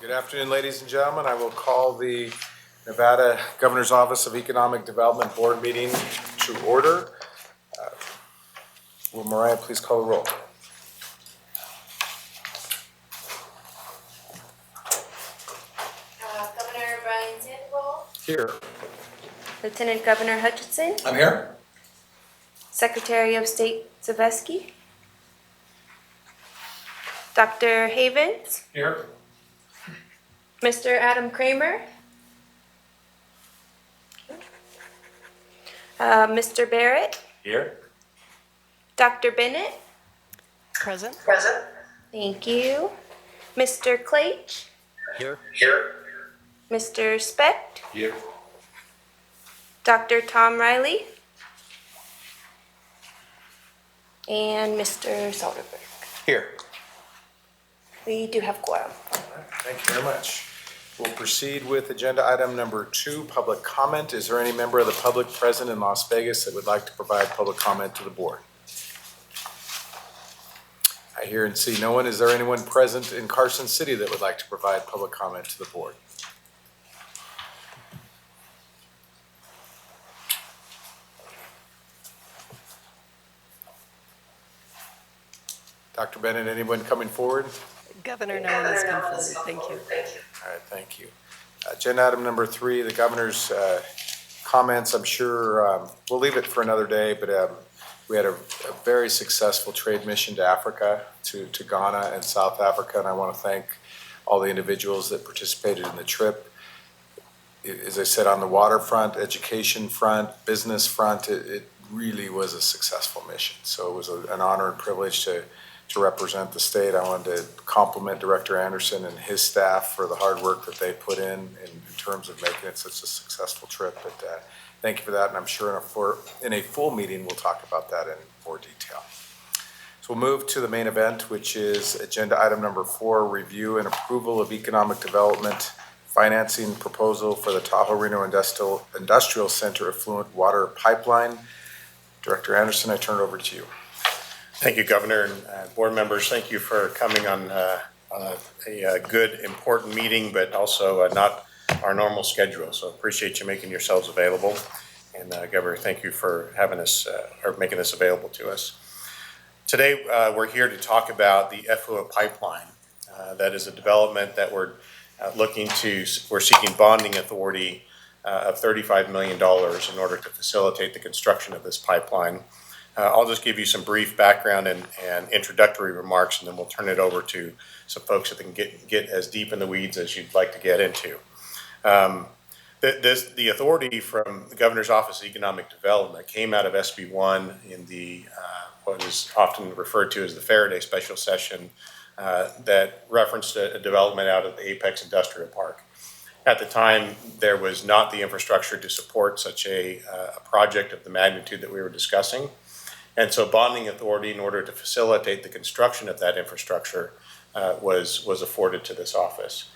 Good afternoon, ladies and gentlemen. I will call the Nevada Governor's Office of Economic Development Board meeting to order. Will Mariah please call the roll? Governor Brian Sandoval. Here. Lieutenant Governor Hutchinson. I'm here. Secretary of State Zaveski. Dr. Havens. Here. Mr. Adam Kramer. Mr. Barrett. Here. Dr. Bennett. Present. Thank you. Mr. Claich. Here. Mr. Specht. Here. Dr. Tom Riley. And Mr. Soderberg. Here. We do have quorum. Thank you very much. We'll proceed with agenda item number 2, public comment. Is there any member of the public present in Las Vegas that would like to provide public comment to the board? I hear and see no one. Is there anyone present in Carson City that would like to provide public comment to the board? Dr. Bennett, anyone coming forward? Governor, no one has come forward. Thank you. All right, thank you. Agenda item number 3, the governor's comments. I'm sure we'll leave it for another day, but we had a very successful trade mission to Africa, to Ghana and South Africa, and I want to thank all the individuals that participated in the trip. As I said, on the waterfront, education front, business front, it really was a successful mission. So it was an honor and privilege to represent the state. I wanted to compliment Director Anderson and his staff for the hard work that they put in terms of making it such a successful trip. But thank you for that, and I'm sure in a full meeting we'll talk about that in more detail. So we'll move to the main event, which is agenda item number 4, review and approval of economic development financing proposal for the Tahoe Reno Industrial Center Affluent Water Pipeline. Director Anderson, I turn it over to you. Thank you, Governor, and board members. Thank you for coming on a good, important meeting, but also not our normal schedule. So appreciate you making yourselves available. And Governor, thank you for having us or making this available to us. Today, we're here to talk about the effluent pipeline. That is a development that we're seeking bonding authority of $35 million in order to facilitate the construction of this pipeline. I'll just give you some brief background and introductory remarks, and then we'll turn it over to some folks that can get as deep in the weeds as you'd like to get into. The authority from the Governor's Office of Economic Development came out of SB 1 in the what is often referred to as the Faraday Special Session that referenced a development out of the Apex Industrial Park. At the time, there was not the infrastructure to support such a project of the magnitude that we were discussing. And so bonding authority, in order to facilitate the construction of that infrastructure, was afforded to this office.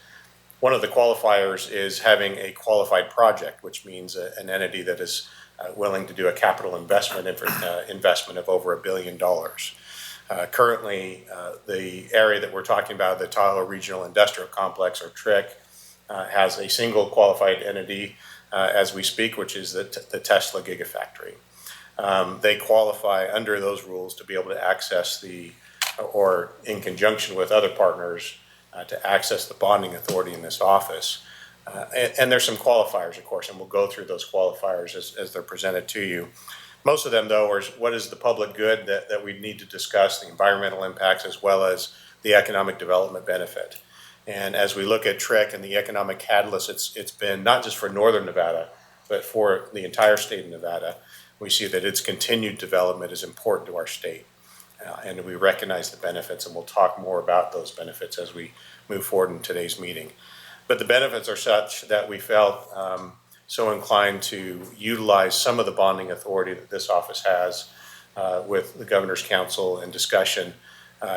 One of the qualifiers is having a qualified project, which means an entity that is willing to do a capital investment of over $1 billion. Currently, the area that we're talking about, the Tahoe Regional Industrial Complex, or TRIC, has a single qualified entity as we speak, which is the Tesla Gigafactory. They qualify under those rules to be able to access or in conjunction with other partners, to access the bonding authority in this office. And there's some qualifiers, of course, and we'll go through those qualifiers as they're presented to you. Most of them, though, are what is the public good that we need to discuss, the environmental impacts, as well as the economic development benefit. And as we look at TRIC and the economic catalyst, it's been not just for Northern Nevada, but for the entire state of Nevada. We see that its continued development is important to our state, and we recognize the benefits, and we'll talk more about those benefits as we move forward in today's meeting. But the benefits are such that we felt so inclined to utilize some of the bonding authority that this office has with the Governor's Council and discussion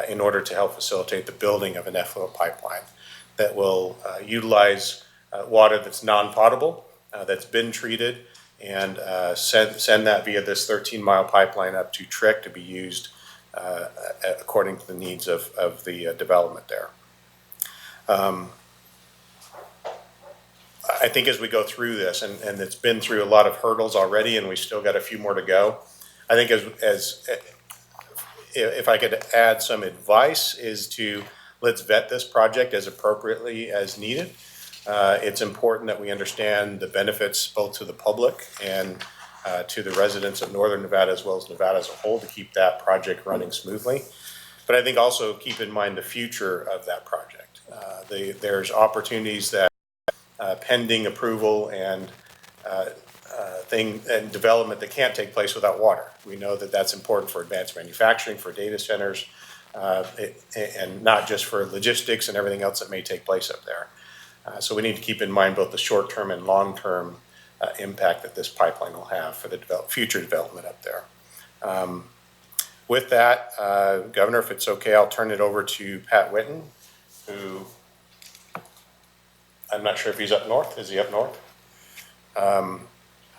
in order to help facilitate the building of an effluent pipeline that will utilize water that's non-potable, that's been treated, and send that via this 13-mile pipeline up to TRIC to be used according to the needs of the development there. I think as we go through this, and it's been through a lot of hurdles already, and we still got a few more to go. I think if I could add some advice is to let's vet this project as appropriately as needed. It's important that we understand the benefits both to the public and to the residents of Northern Nevada as well as Nevada as a whole to keep that project running smoothly. But I think also keep in mind the future of that project. There's opportunities that pending approval and development that can't take place without water. We know that that's important for advanced manufacturing, for data centers, and not just for logistics and everything else that may take place up there. So we need to keep in mind both the short-term and long-term impact that this pipeline will have for the future development up there. With that, Governor, if it's okay, I'll turn it over to Pat Whitten, who I'm not sure if he's up north. Is he up north?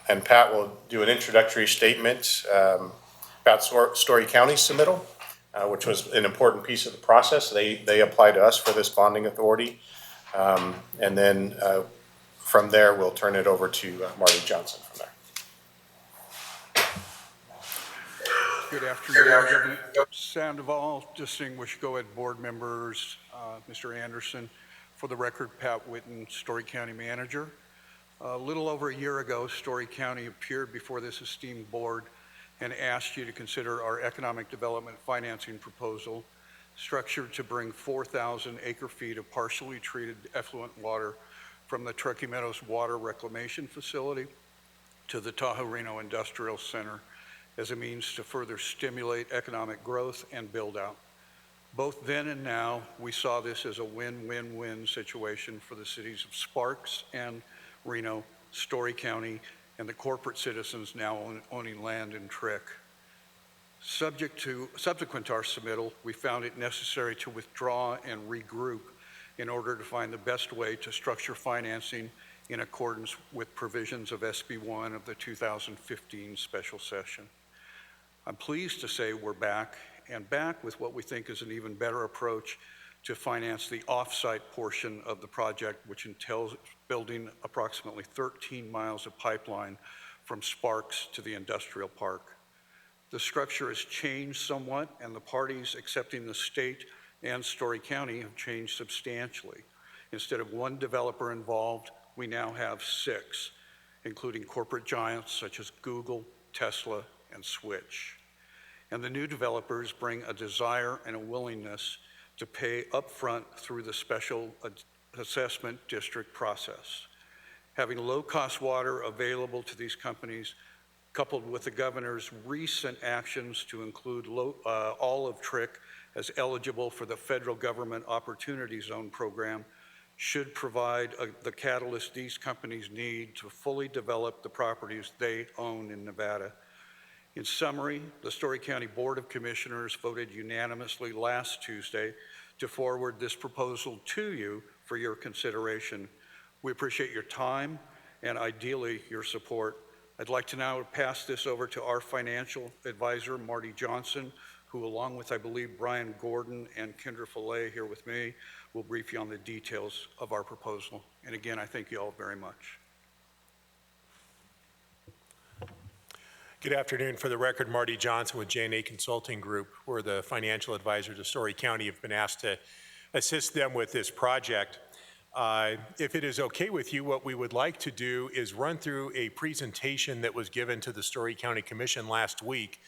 And Pat will do an introductory statement about Story County's submittal, which was an important piece of the process. They applied to us for this bonding authority. And then from there, we'll turn it over to Marty Johnson from there. Good afternoon, Sandoval, distinguished GOED board members, Mr. Anderson. For the record, Pat Whitten, Story County Manager. A little over a year ago, Story County appeared before this esteemed board and asked you to consider our economic development financing proposal structured to bring 4,000 acre-feet of partially treated effluent water from the Truckee Meadows Water Reclamation Facility to the Tahoe-Reno Industrial Center as a means to further stimulate economic growth and build out. Both then and now, we saw this as a win-win-win situation for the cities of Sparks and Reno, Story County, and the corporate citizens now owning land in Trick. Subsequent to our submittal, we found it necessary to withdraw and regroup in order to find the best way to structure financing in accordance with provisions of SB 1 of the 2015 special session. I'm pleased to say we're back with what we think is an even better approach to finance the off-site portion of the project, which entails building approximately 13 miles of pipeline from Sparks to the industrial park. The structure has changed somewhat, and the parties accepting the state and Story County have changed substantially. Instead of one developer involved, we now have 6, including corporate giants such as Google, Tesla, and Switch. And the new developers bring a desire and a willingness to pay upfront through the special assessment district process. Having low-cost water available to these companies, coupled with the governor's recent actions to include all of Trick as eligible for the federal government Opportunity Zone program, should provide the catalyst these companies need to fully develop the properties they own in Nevada. In summary, the Story County Board of Commissioners voted unanimously last Tuesday to forward this proposal to you for your consideration. We appreciate your time and ideally your support. I'd like to now pass this over to our financial advisor, Marty Johnson, who along with, I believe, Brian Gordon and Kendra Fillet here with me, will brief you on the details of our proposal. And again, I thank you all very much. Good afternoon. For the record, Marty Johnson with J&A Consulting Group. We're the financial advisor to Story County. Have been asked to assist them with this project. If it is okay with you, what we would like to do is run through a presentation that was given to the Story County Commission last week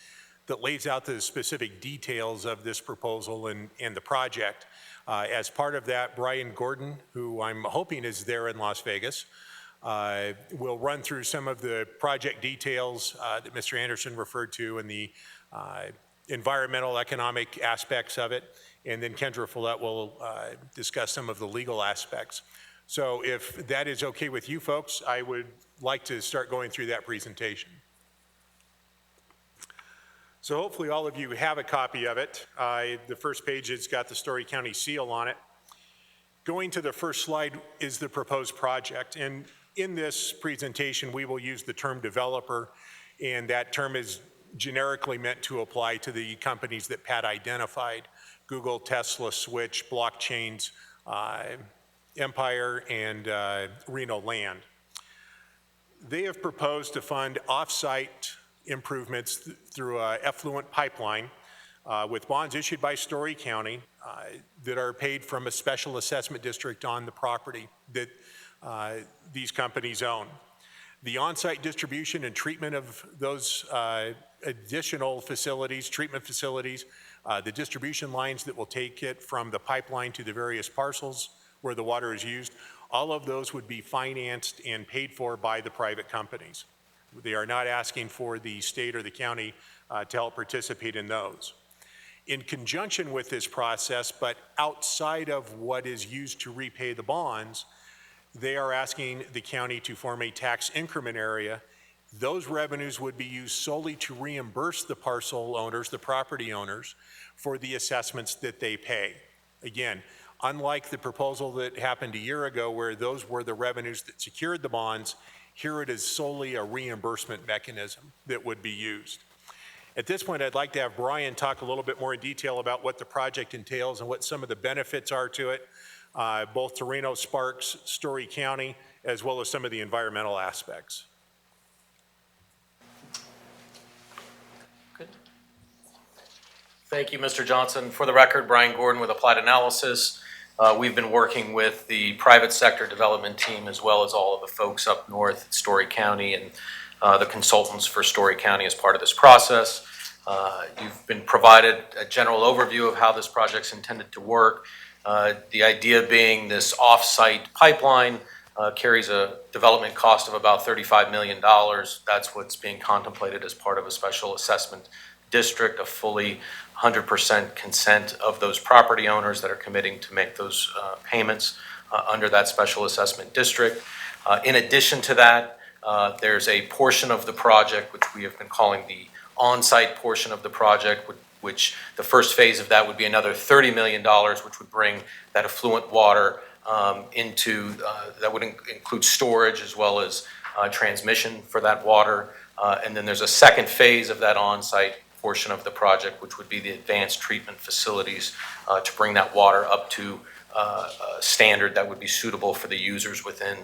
that lays out the specific details of this proposal and the project. As part of that, Brian Gordon, who I'm hoping is there in Las Vegas, we'll run through some of the project details that Mr. Anderson referred to and the environmental economic aspects of it. And then Kendra Follett will discuss some of the legal aspects. So if that is okay with you folks, I would like to start going through that presentation. So hopefully all of you have a copy of it. The first page has got the Story County seal on it. Going to the first slide is the proposed project. And in this presentation, we will use the term developer, and that term is generically meant to apply to the companies that Pat identified: Google, Tesla, Switch, blockchains, Empire, and Reno Land. They have proposed to fund off-site improvements through an effluent pipeline with bonds issued by Story County that are paid from a special assessment district on the property that these companies own. The on-site distribution and treatment of those additional facilities, treatment facilities, the distribution lines that will take it from the pipeline to the various parcels where the water is used, all of those would be financed and paid for by the private companies. They are not asking for the state or the county to help participate in those. In conjunction with this process, but outside of what is used to repay the bonds, they are asking the county to form a tax increment area. Those revenues would be used solely to reimburse the parcel owners, the property owners, for the assessments that they pay. Again, unlike the proposal that happened a year ago where those were the revenues that secured the bonds, here it is solely a reimbursement mechanism that would be used. At this point, I'd like to have Brian talk a little bit more in detail about what the project entails and what some of the benefits are to it, both to Reno, Sparks, Story County, as well as some of the environmental aspects. Good. Thank you, Mr. Johnson. For the record, Brian Gordon with Applied Analysis. We've been working with the private sector development team as well as all of the folks up north at Story County and the consultants for Story County as part of this process. You've been provided a general overview of how this project's intended to work. The idea being this off-site pipeline carries a development cost of about $35 million. That's what's being contemplated as part of a special assessment district, a fully 100% consent of those property owners that are committing to make those payments under that special assessment district. In addition to that, there's a portion of the project which we have been calling the on-site portion of the project, which the first phase of that would be another $30 million, which would bring that effluent water into, that would include storage as well as transmission for that water. And then there's a second phase of that on-site portion of the project, which would be the advanced treatment facilities to bring that water up to a standard that would be suitable for the users within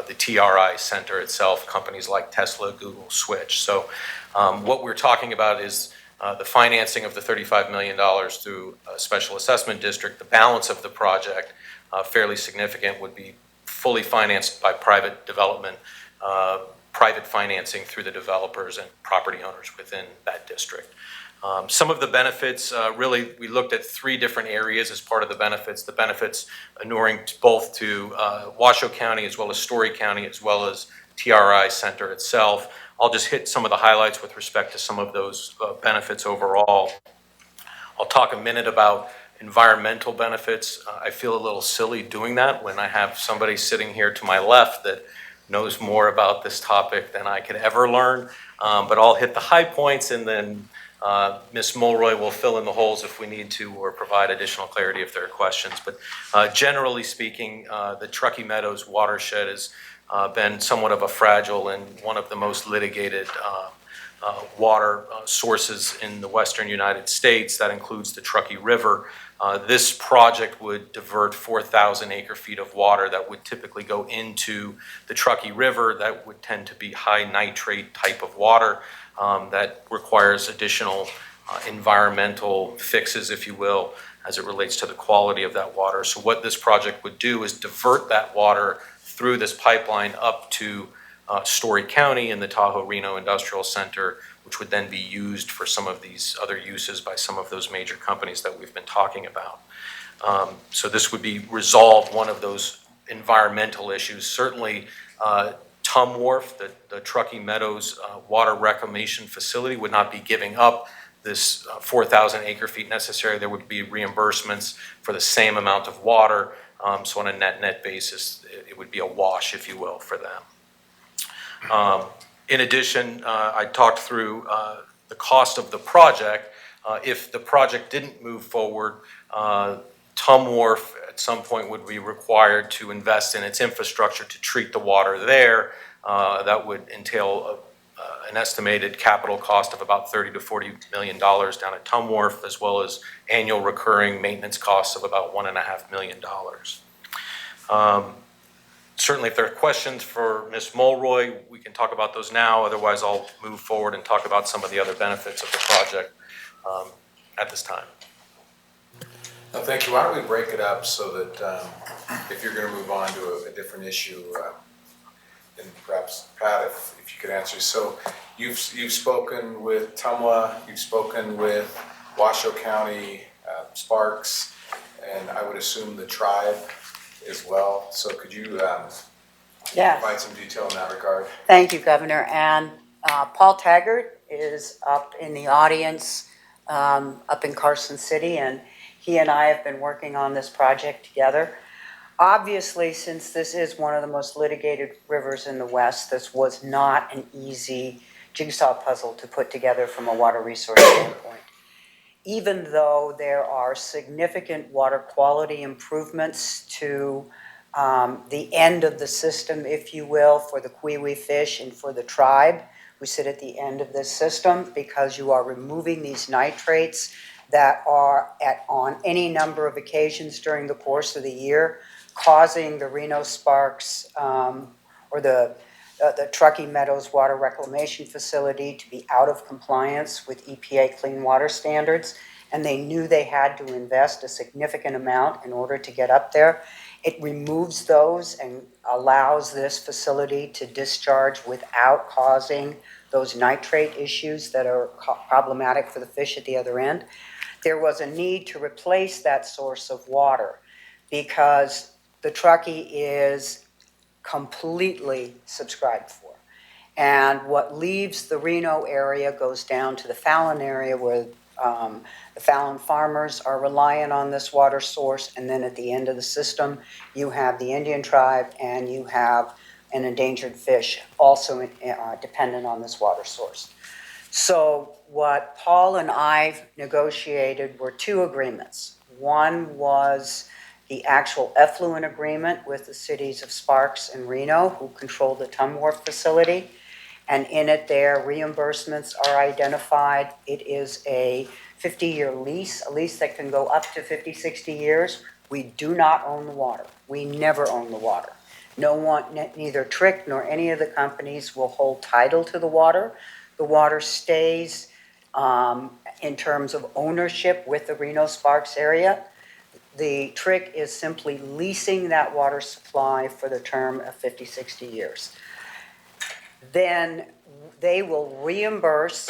the TRI center itself, companies like Tesla, Google, Switch. So what we're talking about is the financing of the $35 million through a special assessment district. The balance of the project, fairly significant, would be fully financed by private development, private financing through the developers and property owners within that district. Some of the benefits, really, we looked at 3 different areas as part of the benefits. The benefits inuring both to Washoe County as well as Story County as well as TRI Center itself. I'll just hit some of the highlights with respect to some of those benefits overall. I'll talk a minute about environmental benefits. I feel a little silly doing that when I have somebody sitting here to my left that knows more about this topic than I could ever learn. But I'll hit the high points, and then Ms. Mulroy will fill in the holes if we need to, or provide additional clarity if there are questions. But generally speaking, the Truckee Meadows watershed has been somewhat of a fragile and one of the most litigated water sources in the western United States. That includes the Truckee River. This project would divert 4,000 acre-feet of water that would typically go into the Truckee River. That would tend to be high nitrate type of water that requires additional environmental fixes, if you will, as it relates to the quality of that water. So what this project would do is divert that water through this pipeline up to Story County in the Tahoe Reno Industrial Center, which would then be used for some of these other uses by some of those major companies that we've been talking about. So this would be resolve one of those environmental issues. Certainly, Tum Wharf, the Truckee Meadows water reclamation facility, would not be giving up this 4,000 acre-feet necessary. There would be reimbursements for the same amount of water. So on a net basis, it would be a wash, if you will, for them. In addition, I talked through the cost of the project. If the project didn't move forward, Tum Wharf at some point would be required to invest in its infrastructure to treat the water there. That would entail an estimated capital cost of about $30 to $40 million down at Tum Wharf, as well as annual recurring maintenance costs of about $1.5 million. Certainly, if there are questions for Ms. Mulroy, we can talk about those now. Otherwise, I'll move forward and talk about some of the other benefits of the project at this time. No, thank you. Why don't we break it up so that if you're going to move on to a different issue, and perhaps Pat, if you could answer. So you've spoken with Tumwa, you've spoken with Washoe County, Sparks, and I would assume the tribe as well. So could you Yes, provide some detail in that regard? thank you, Governor. And Paul Taggart is up in the audience, up in Carson City, and he and I have been working on this project together. Obviously, since this is one of the most litigated rivers in the West, this was not an easy jigsaw puzzle to put together from a water resource standpoint. Even though there are significant water quality improvements to the end of the system, if you will, for the Kwiwi fish and for the tribe who sit at the end of this system, because you are removing these nitrates that are on any number of occasions during the course of the year, causing the Reno Sparks or the Truckee Meadows Water Reclamation Facility to be out of compliance with EPA clean water standards. And they knew they had to invest a significant amount in order to get up there. It removes those and allows this facility to discharge without causing those nitrate issues that are problematic for the fish at the other end. There was a need to replace that source of water because the Truckee is completely subscribed for. And what leaves the Reno area goes down to the Fallon area where the Fallon farmers are reliant on this water source. And then at the end of the system, you have the Indian tribe and you have an endangered fish also dependent on this water source. So what Paul and I negotiated were two agreements. One was the actual effluent agreement with the cities of Sparks and Reno, who control the Tumwa facility. And in it there, reimbursements are identified. It is a 50-year lease, a lease that can go up to 50, 60 years. We do not own the water. We never own the water. No one, neither Trick nor any of the companies will hold title to the water. The water stays in terms of ownership with the Reno Sparks area. The Trick is simply leasing that water supply for the term of 50, 60 years. Then they will reimburse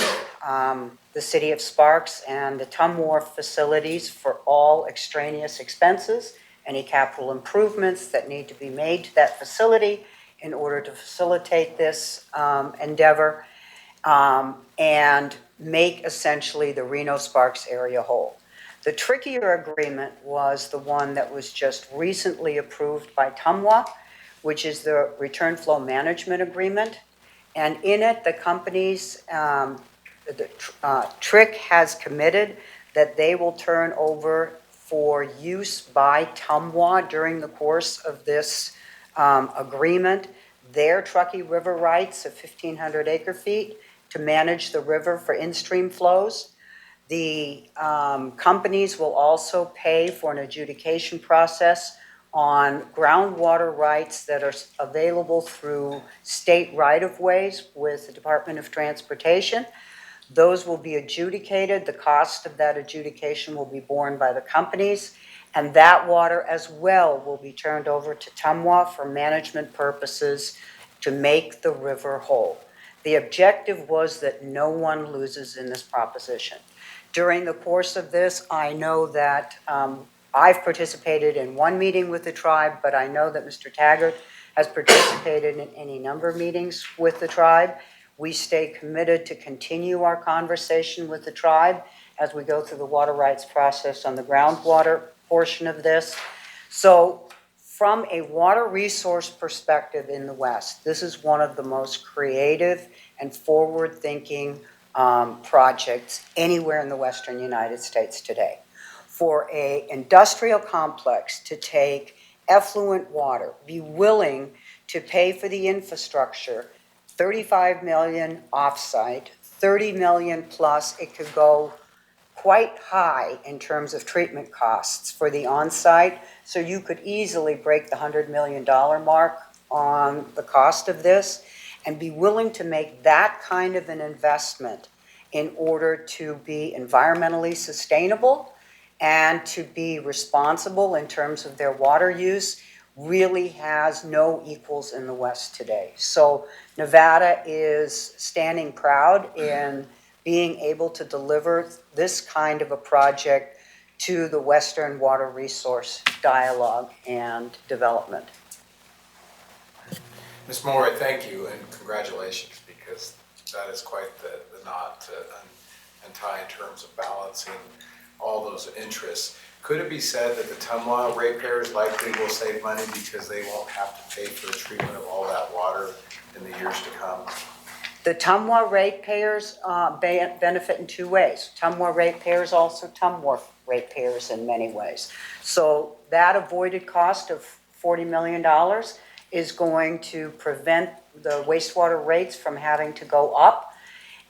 the city of Sparks and the Tumwa facilities for all extraneous expenses, any capital improvements that need to be made to that facility in order to facilitate this endeavor, and make essentially the Reno Sparks area whole. The trickier agreement was the one that was just recently approved by Tumwa, which is the return flow management agreement. And in it, the companies, Trick has committed that they will turn over for use by Tumwa during the course of this agreement their Truckee River rights of 1,500 acre feet to manage the river for in-stream flows. The companies will also pay for an adjudication process on groundwater rights that are available through state right-of-ways with the Department of Transportation. Those will be adjudicated. The cost of that adjudication will be borne by the companies, and that water as well will be turned over to Tumwa for management purposes to make the river whole. The objective was that no one loses in this proposition. During the course of this, I know that I've participated in one meeting with the tribe, but I know that Mr. Taggart has participated in any number of meetings with the tribe. We stay committed to continue our conversation with the tribe as we go through the water rights process on the groundwater portion of this. So from a water resource perspective in the West, this is one of the most creative and forward-thinking projects anywhere in the Western United States today. For an industrial complex to take effluent water, be willing to pay for the infrastructure, $35 million offsite, $30 million plus, it could go quite high in terms of treatment costs for the on-site, so you could easily break the $100 million mark on the cost of this and be willing to make that kind of an investment in order to be environmentally sustainable and to be responsible in terms of their water use really has no equals in the West today. So Nevada is standing proud in being able to deliver this kind of a project to the Western Water Resource Dialogue and Development. Ms. Mulroy, thank you and congratulations, because that is quite the knot to untie in terms of balancing all those interests. Could it be said that the Tumwa ratepayers likely will save money because they won't have to pay for the treatment of all that water in the years to come? The Tumwa ratepayers benefit in two ways. Tumwa ratepayers also Tumwa ratepayers in many ways. So that avoided cost of $40 million is going to prevent the wastewater rates from having to go up.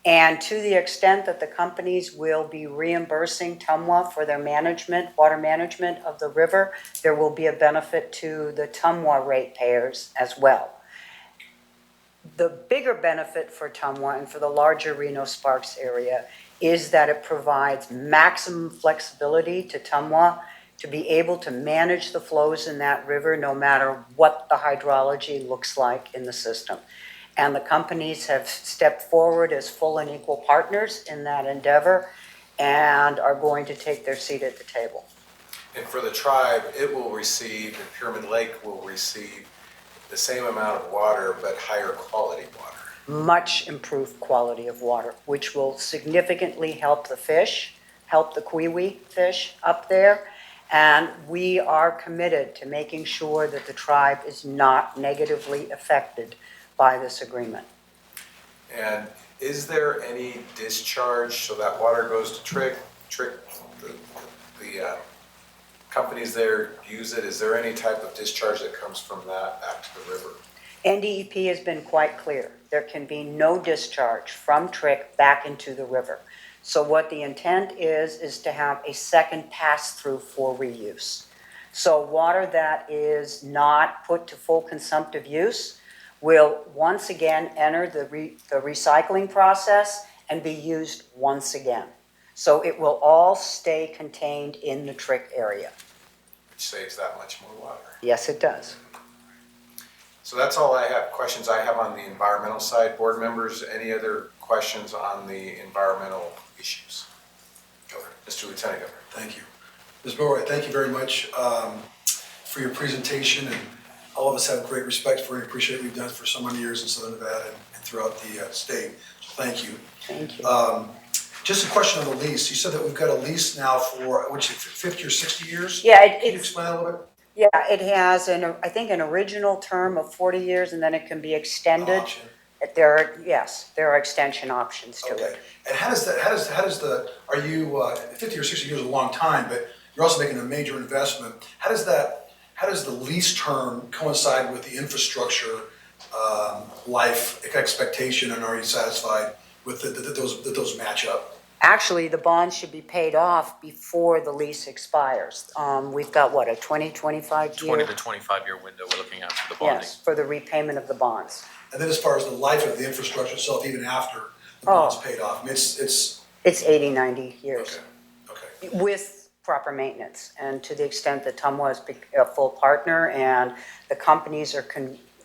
And to the extent that the companies will be reimbursing Tumwa for their management, water management of the river, there will be a benefit to the Tumwa ratepayers as well. The bigger benefit for Tumwa and for the larger Reno-Sparks area is that it provides maximum flexibility to Tumwa to be able to manage the flows in that river no matter what the hydrology looks like in the system. And the companies have stepped forward as full and equal partners in that endeavor and are going to take their seat at the table. And for the tribe, it will receive, and Pyramid Lake will receive the same amount of water, but higher quality water. Much improved quality of water, which will significantly help the fish, help the kiwi fish up there. And we are committed to making sure that the tribe is not negatively affected by this agreement. And is there any discharge, so that water goes to Trick, the companies there use it, is there any type of discharge that comes from that back to the river? NDEP has been quite clear. There can be no discharge from Trick back into the river. So what the intent is to have a second pass-through for reuse. So water that is not put to full consumptive use will once again enter the recycling process and be used once again. So it will all stay contained in the Trick area. Which saves that much more water. Yes, it does. So that's all I have, questions I have on the environmental side. Board members, any other questions on the environmental issues? Mr. Lieutenant Governor. Thank you. Ms. Mulroy, thank you very much for your presentation, and all of us have great respect for you and appreciate what you've done for so many years in Southern Nevada and throughout the state. So thank you. Thank you. Just a question on the lease. You said that we've got a lease now for, what's it, 50 or 60 years? Yeah, Can you explain that a little bit? Yeah, it has, I think, an original term of 40 years, and then it can be extended. Option. There are extension options to Okay. it. And how does are you, 50 or 60 years is a long time, but you're also making a major investment. How does the lease term coincide with the infrastructure life expectation, and are you satisfied with that those match up? Actually, the bonds should be paid off before the lease expires. We've got, what, a 25 year? 20 to 25-year window we're looking at for the bonding. Yes, for the repayment of the bonds. And then as far as the life of the infrastructure itself, even after the bond's paid off, I mean, it's. It's 80, 90 years. Okay. With proper maintenance. And to the extent that Tumwa is a full partner and the companies are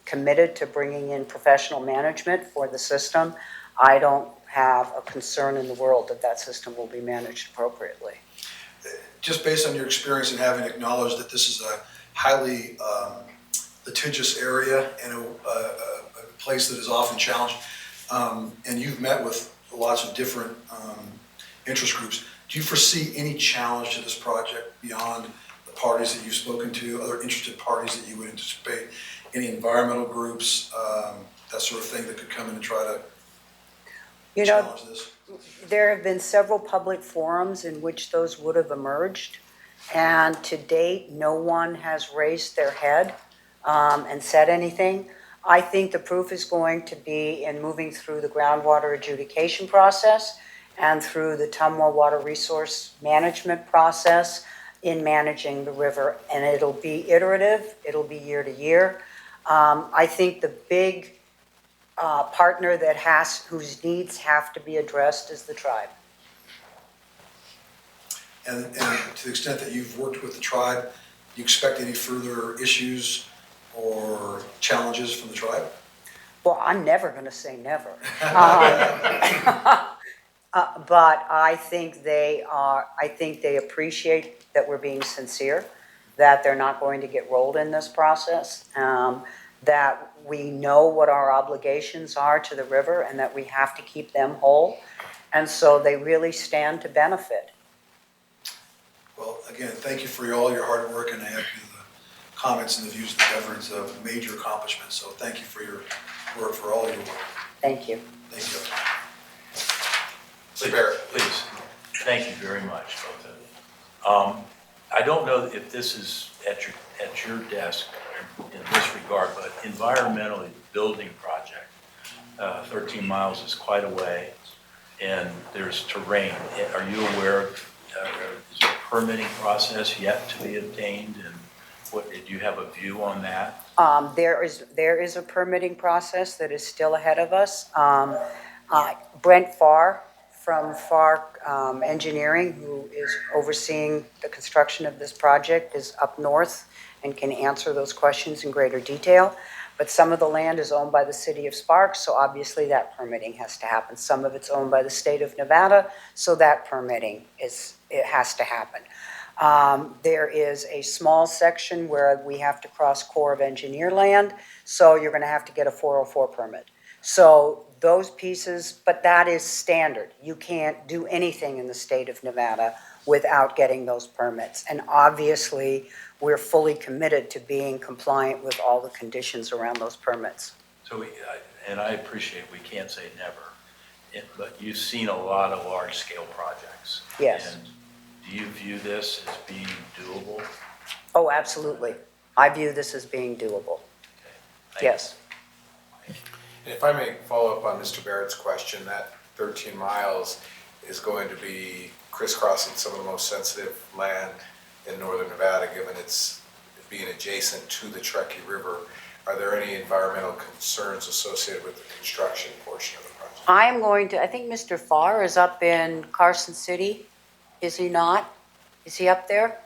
committed to bringing in professional management for the system, I don't have a concern in the world that system will be managed appropriately. Just based on your experience and having acknowledged that this is a highly litigious area and a place that is often challenged, and you've met with lots of different interest groups, do you foresee any challenge to this project beyond the parties that you've spoken to, other interested parties that you would anticipate, any environmental groups, that sort of thing that could come in and try to challenge this? There have been several public forums in which those would have emerged, and to date, no one has raised their head and said anything. I think the proof is going to be in moving through the groundwater adjudication process and through the Tumwa Water Resource Management process in managing the river. And it'll be iterative, it'll be year to year. I think the big partner whose needs have to be addressed is the tribe. And to the extent that you've worked with the tribe, do you expect any further issues or challenges from the tribe? Well, I'm never going to say never. But I think they appreciate that we're being sincere, that they're not going to get rolled in this process, that we know what our obligations are to the river and that we have to keep them whole. And so they really stand to benefit. Well, again, thank you for all your hard work, and I echo the comments and the views of the governor. It's a major accomplishment, so thank you for your work, for all your work. Thank you. Thank you. Please, Barrett. please. Thank you very much, both of you. I don't know if this is at your desk in this regard, but environmentally, building project, 13 miles is quite a way, and there's terrain. Are you aware of, is there a permitting process yet to be obtained, and what, do you have a view on that? There is a permitting process that is still ahead of us. Brent Farr from Farr Engineering, who is overseeing the construction of this project, is up north and can answer those questions in greater detail. But some of the land is owned by the city of Sparks, so obviously that permitting has to happen. Some of it's owned by the state of Nevada, so that permitting has to happen. There is a small section where we have to cross Corps of Engineer land, so you're going to have to get a 404 permit. So those pieces, but that is standard. You can't do anything in the state of Nevada without getting those permits. And obviously, we're fully committed to being compliant with all the conditions around those permits. So, and I appreciate we can't say never, but you've seen a lot of large-scale projects. Yes. And do you view this as being doable? Oh, absolutely. I view this as being doable. Okay. Yes. And if I may follow up on Mr. Barrett's question, that 13 miles is going to be crisscrossing some of the most sensitive land in northern Nevada, given its being adjacent to the Truckee River. Are there any environmental concerns associated with the construction portion of the project? I think Mr. Farr is up in Carson City, is he not? Is he up there?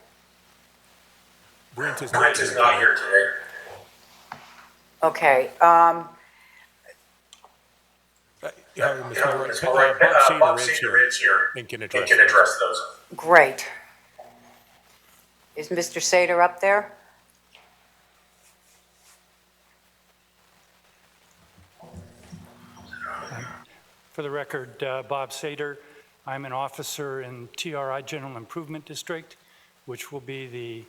Brent is not here today. Okay, Mr. Mayor, Bob Sater is here and can address those. great. Is Mr. Sater up there? For the record, Bob Sater, I'm an officer in TRI General Improvement District, which will be the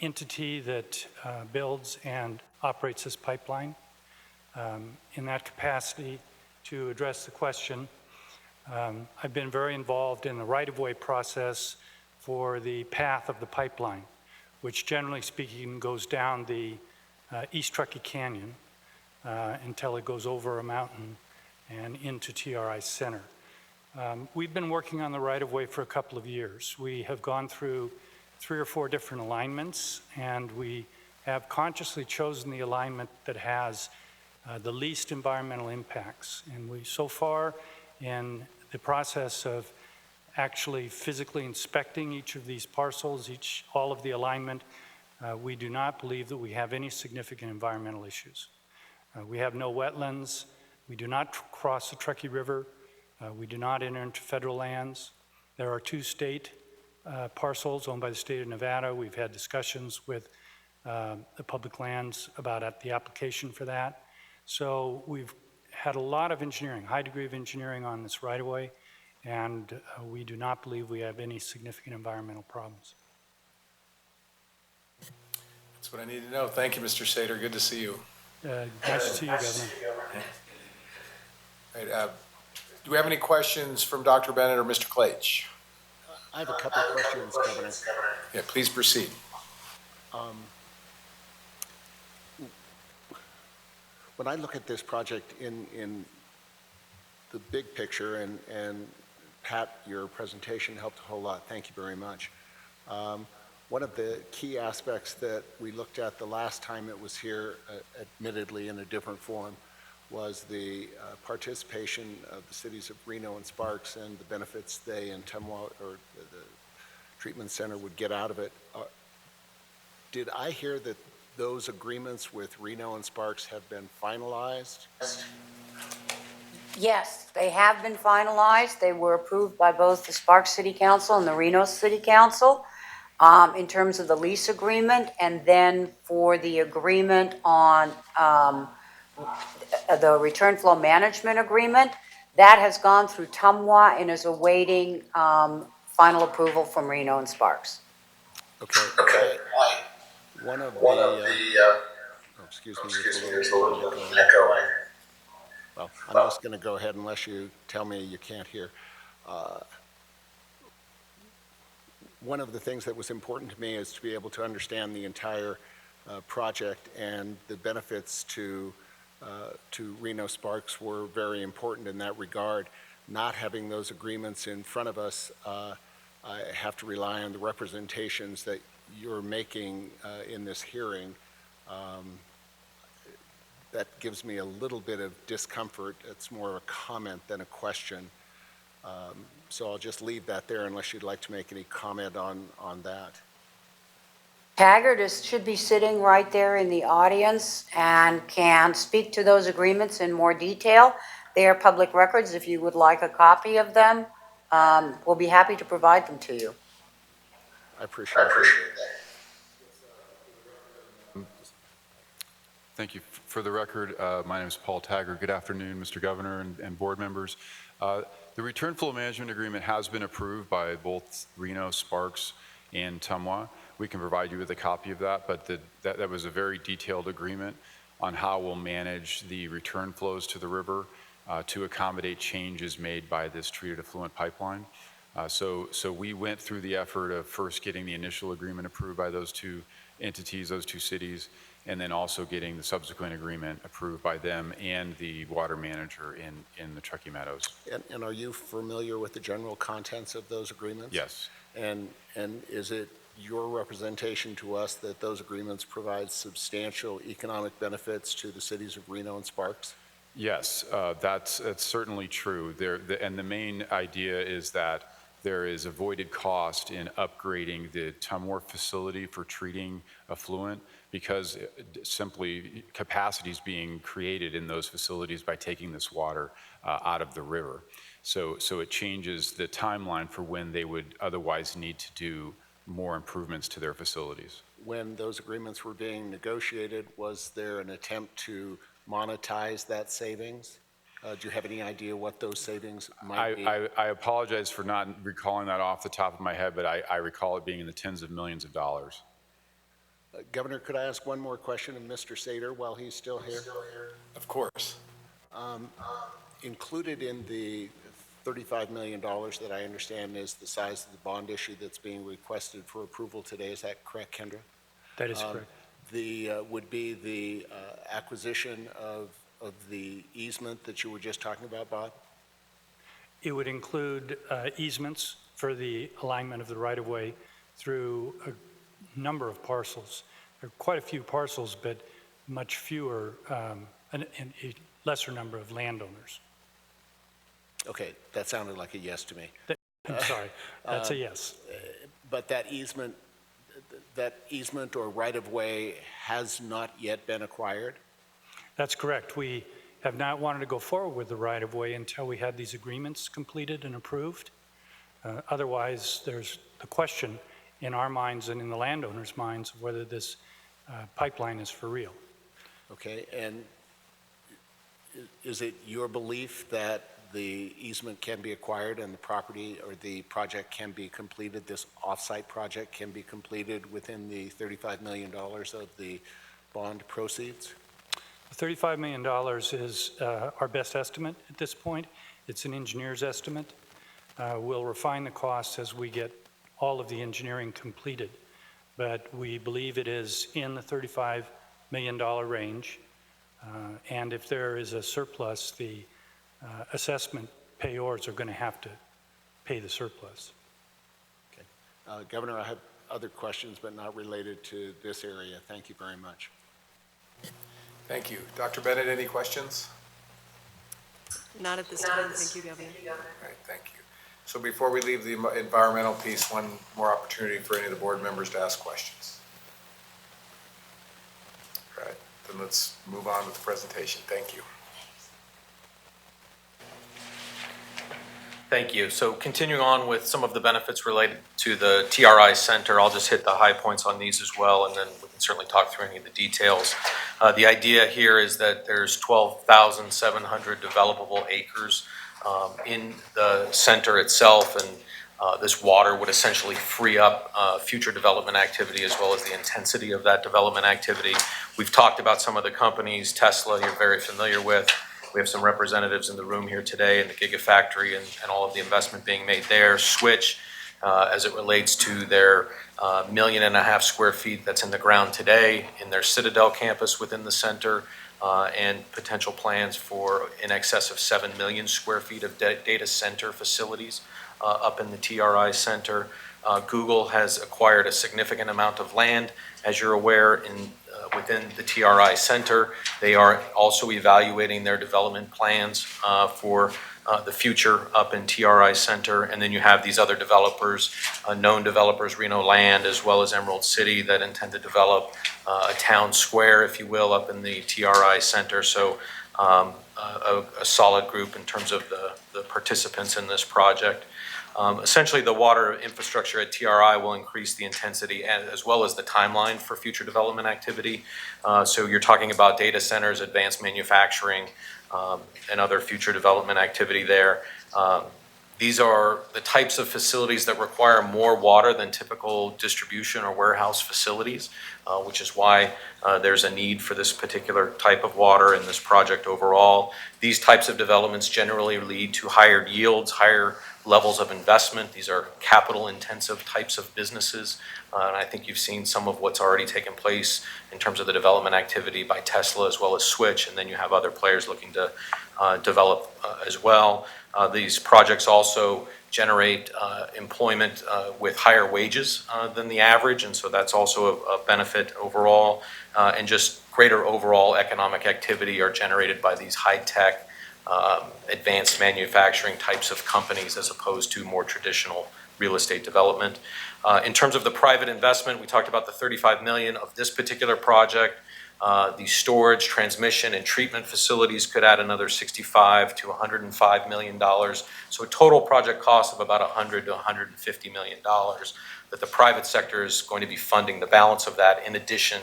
entity that builds and operates this pipeline. In that capacity, to address the question, I've been very involved in the right-of-way process for the path of the pipeline, which generally speaking goes down the East Truckee Canyon until it goes over a mountain and into TRI Center. We've been working on the right-of-way for a couple of years. We have gone through 3 or 4 different alignments, and we have consciously chosen the alignment that has the least environmental impacts. And we, so far, in the process of actually physically inspecting each of these parcels, all of the alignment, we do not believe that we have any significant environmental issues. We have no wetlands. We do not cross the Truckee River. We do not enter into federal lands. There are 2 state parcels owned by the state of Nevada. We've had discussions with the public lands about the application for that. So we've had a lot of engineering, high degree of engineering on this right-of-way, and we do not believe we have any significant environmental problems. That's what I need to know. Thank you, Mr. Sater. Good to see you. Nice to see you, Governor. Right, do we have any questions from Dr. Bennett or Mr. Klaich? I have a couple of questions, Governor. Yeah, please proceed. When I look at this project in the big picture and Pat, your presentation helped a whole lot. Thank you very much. One of the key aspects that we looked at the last time it was here, admittedly in a different form, was the participation of the cities of Reno and Sparks and the benefits they and Tumwa, or the treatment center, would get out of it. Did I hear that those agreements with Reno and Sparks have been finalized? Yes, they have been finalized. They were approved by both the Sparks City Council and the Reno City Council in terms of the lease agreement, and then for the agreement on the return flow management agreement, that has gone through Tumwa and is awaiting final approval from Reno and Sparks. Okay. One of the, oh, excuse me, there's a little bit of an echo. Well, I'm just going to go ahead unless you tell me you can't hear. One of the things that was important to me is to be able to understand the entire project, and the benefits to Reno Sparks were very important in that regard. Not having those agreements in front of us, I have to rely on the representations that you're making in this hearing. That gives me a little bit of discomfort. It's more of a comment than a question. So I'll just leave that there unless you'd like to make any comment on that. Taggart should be sitting right there in the audience and can speak to those agreements in more detail. They are public records. If you would like a copy of them, we'll be happy to provide them to you. I appreciate that. Thank you. For the record, my name is Paul Taggart. Good afternoon, Mr. Governor and board members. The return flow management agreement has been approved by both Reno, Sparks, and Tumwa. We can provide you with a copy of that, but that was a very detailed agreement on how we'll manage the return flows to the river to accommodate changes made by this treated effluent pipeline. So we went through the effort of first getting the initial agreement approved by those two entities, those two cities, and then also getting the subsequent agreement approved by them and the water manager in the Truckee Meadows. And are you familiar with the general contents of those agreements? Yes. And is it your representation to us that those agreements provide substantial economic benefits to the cities of Reno and Sparks? Yes, that's certainly true. And the main idea is that there is avoided cost in upgrading the Tumwa facility for treating effluent, because simply capacity is being created in those facilities by taking this water out of the river. So it changes the timeline for when they would otherwise need to do more improvements to their facilities. When those agreements were being negotiated, was there an attempt to monetize that savings? Do you have any idea what those savings might be? I apologize for not recalling that off the top of my head, but I recall it being in the tens of millions of dollars. Governor, could I ask one more question of Mr. Sater while he's still here? Of course. Included in the $35 million that I understand is the size of the bond issue that's being requested for approval today, is that correct, Kendra? That is correct. Would be the acquisition of the easement that you were just talking about, Bob? It would include easements for the alignment of the right-of-way through a number of parcels. There are quite a few parcels, but much fewer, and a lesser number of landowners. Okay, that sounded like a yes to me. I'm sorry, that's a yes. But that easement or right-of-way has not yet been acquired? That's correct. We have not wanted to go forward with the right-of-way until we had these agreements completed and approved. Otherwise, there's the question in our minds and in the landowners' minds of whether this pipeline is for real. Okay, and is it your belief that the easement can be acquired and the property or the project can be completed, this off-site project can be completed within the $35 million of the bond proceeds? The $35 million is our best estimate at this point. It's an engineer's estimate. We'll refine the costs as we get all of the engineering completed, but we believe it is in the $35 million range. And if there is a surplus, the assessment payors are going to have to pay the surplus. Governor, I have other questions, but not related to this area. Thank you very much. Thank you. Dr. Bennett, any questions? Not at this time. Thank you, Governor. All right, thank you. So before we leave the environmental piece, one more opportunity for any of the board members to ask questions. All right, then let's move on with the presentation. Thank you. Thank you. So continuing on with some of the benefits related to the TRI Center, I'll just hit the high points on these as well, and then we can certainly talk through any of the details. The idea here is that there's 12,700 developable acres in the center itself, and this water would essentially free up future development activity as well as the intensity of that development activity. We've talked about some of the companies. Tesla, you're very familiar with. We have some representatives in the room here today in the Gigafactory and all of the investment being made there. Switch, as it relates to their 1.5 million square feet that's in the ground today in their Citadel campus within the center, and potential plans for in excess of 7 million square feet of data center facilities up in the TRI Center. Google has acquired a significant amount of land, as you're aware, within the TRI Center. They are also evaluating their development plans for the future up in TRI Center. And then you have these other developers, known developers, Reno Land, as well as Emerald City, that intend to develop a town square, if you will, up in the TRI Center. So a solid group in terms of the participants in this project. Essentially, the water infrastructure at TRI will increase the intensity as well as the timeline for future development activity. So you're talking about data centers, advanced manufacturing, and other future development activity there. These are the types of facilities that require more water than typical distribution or warehouse facilities, which is why there's a need for this particular type of water in this project overall. These types of developments generally lead to higher yields, higher levels of investment. These are capital-intensive types of businesses, and I think you've seen some of what's already taken place in terms of the development activity by Tesla as well as Switch, and then you have other players looking to develop as well. These projects also generate employment with higher wages than the average, and so that's also a benefit overall, and just greater overall economic activity are generated by these high-tech advanced manufacturing types of companies as opposed to more traditional real estate development. In terms of the private investment, we talked about the $35 million of this particular project. The storage, transmission, and treatment facilities could add another $65 to $105 million. So a total project cost of about $100 to $150 million that the private sector is going to be funding the balance of that in addition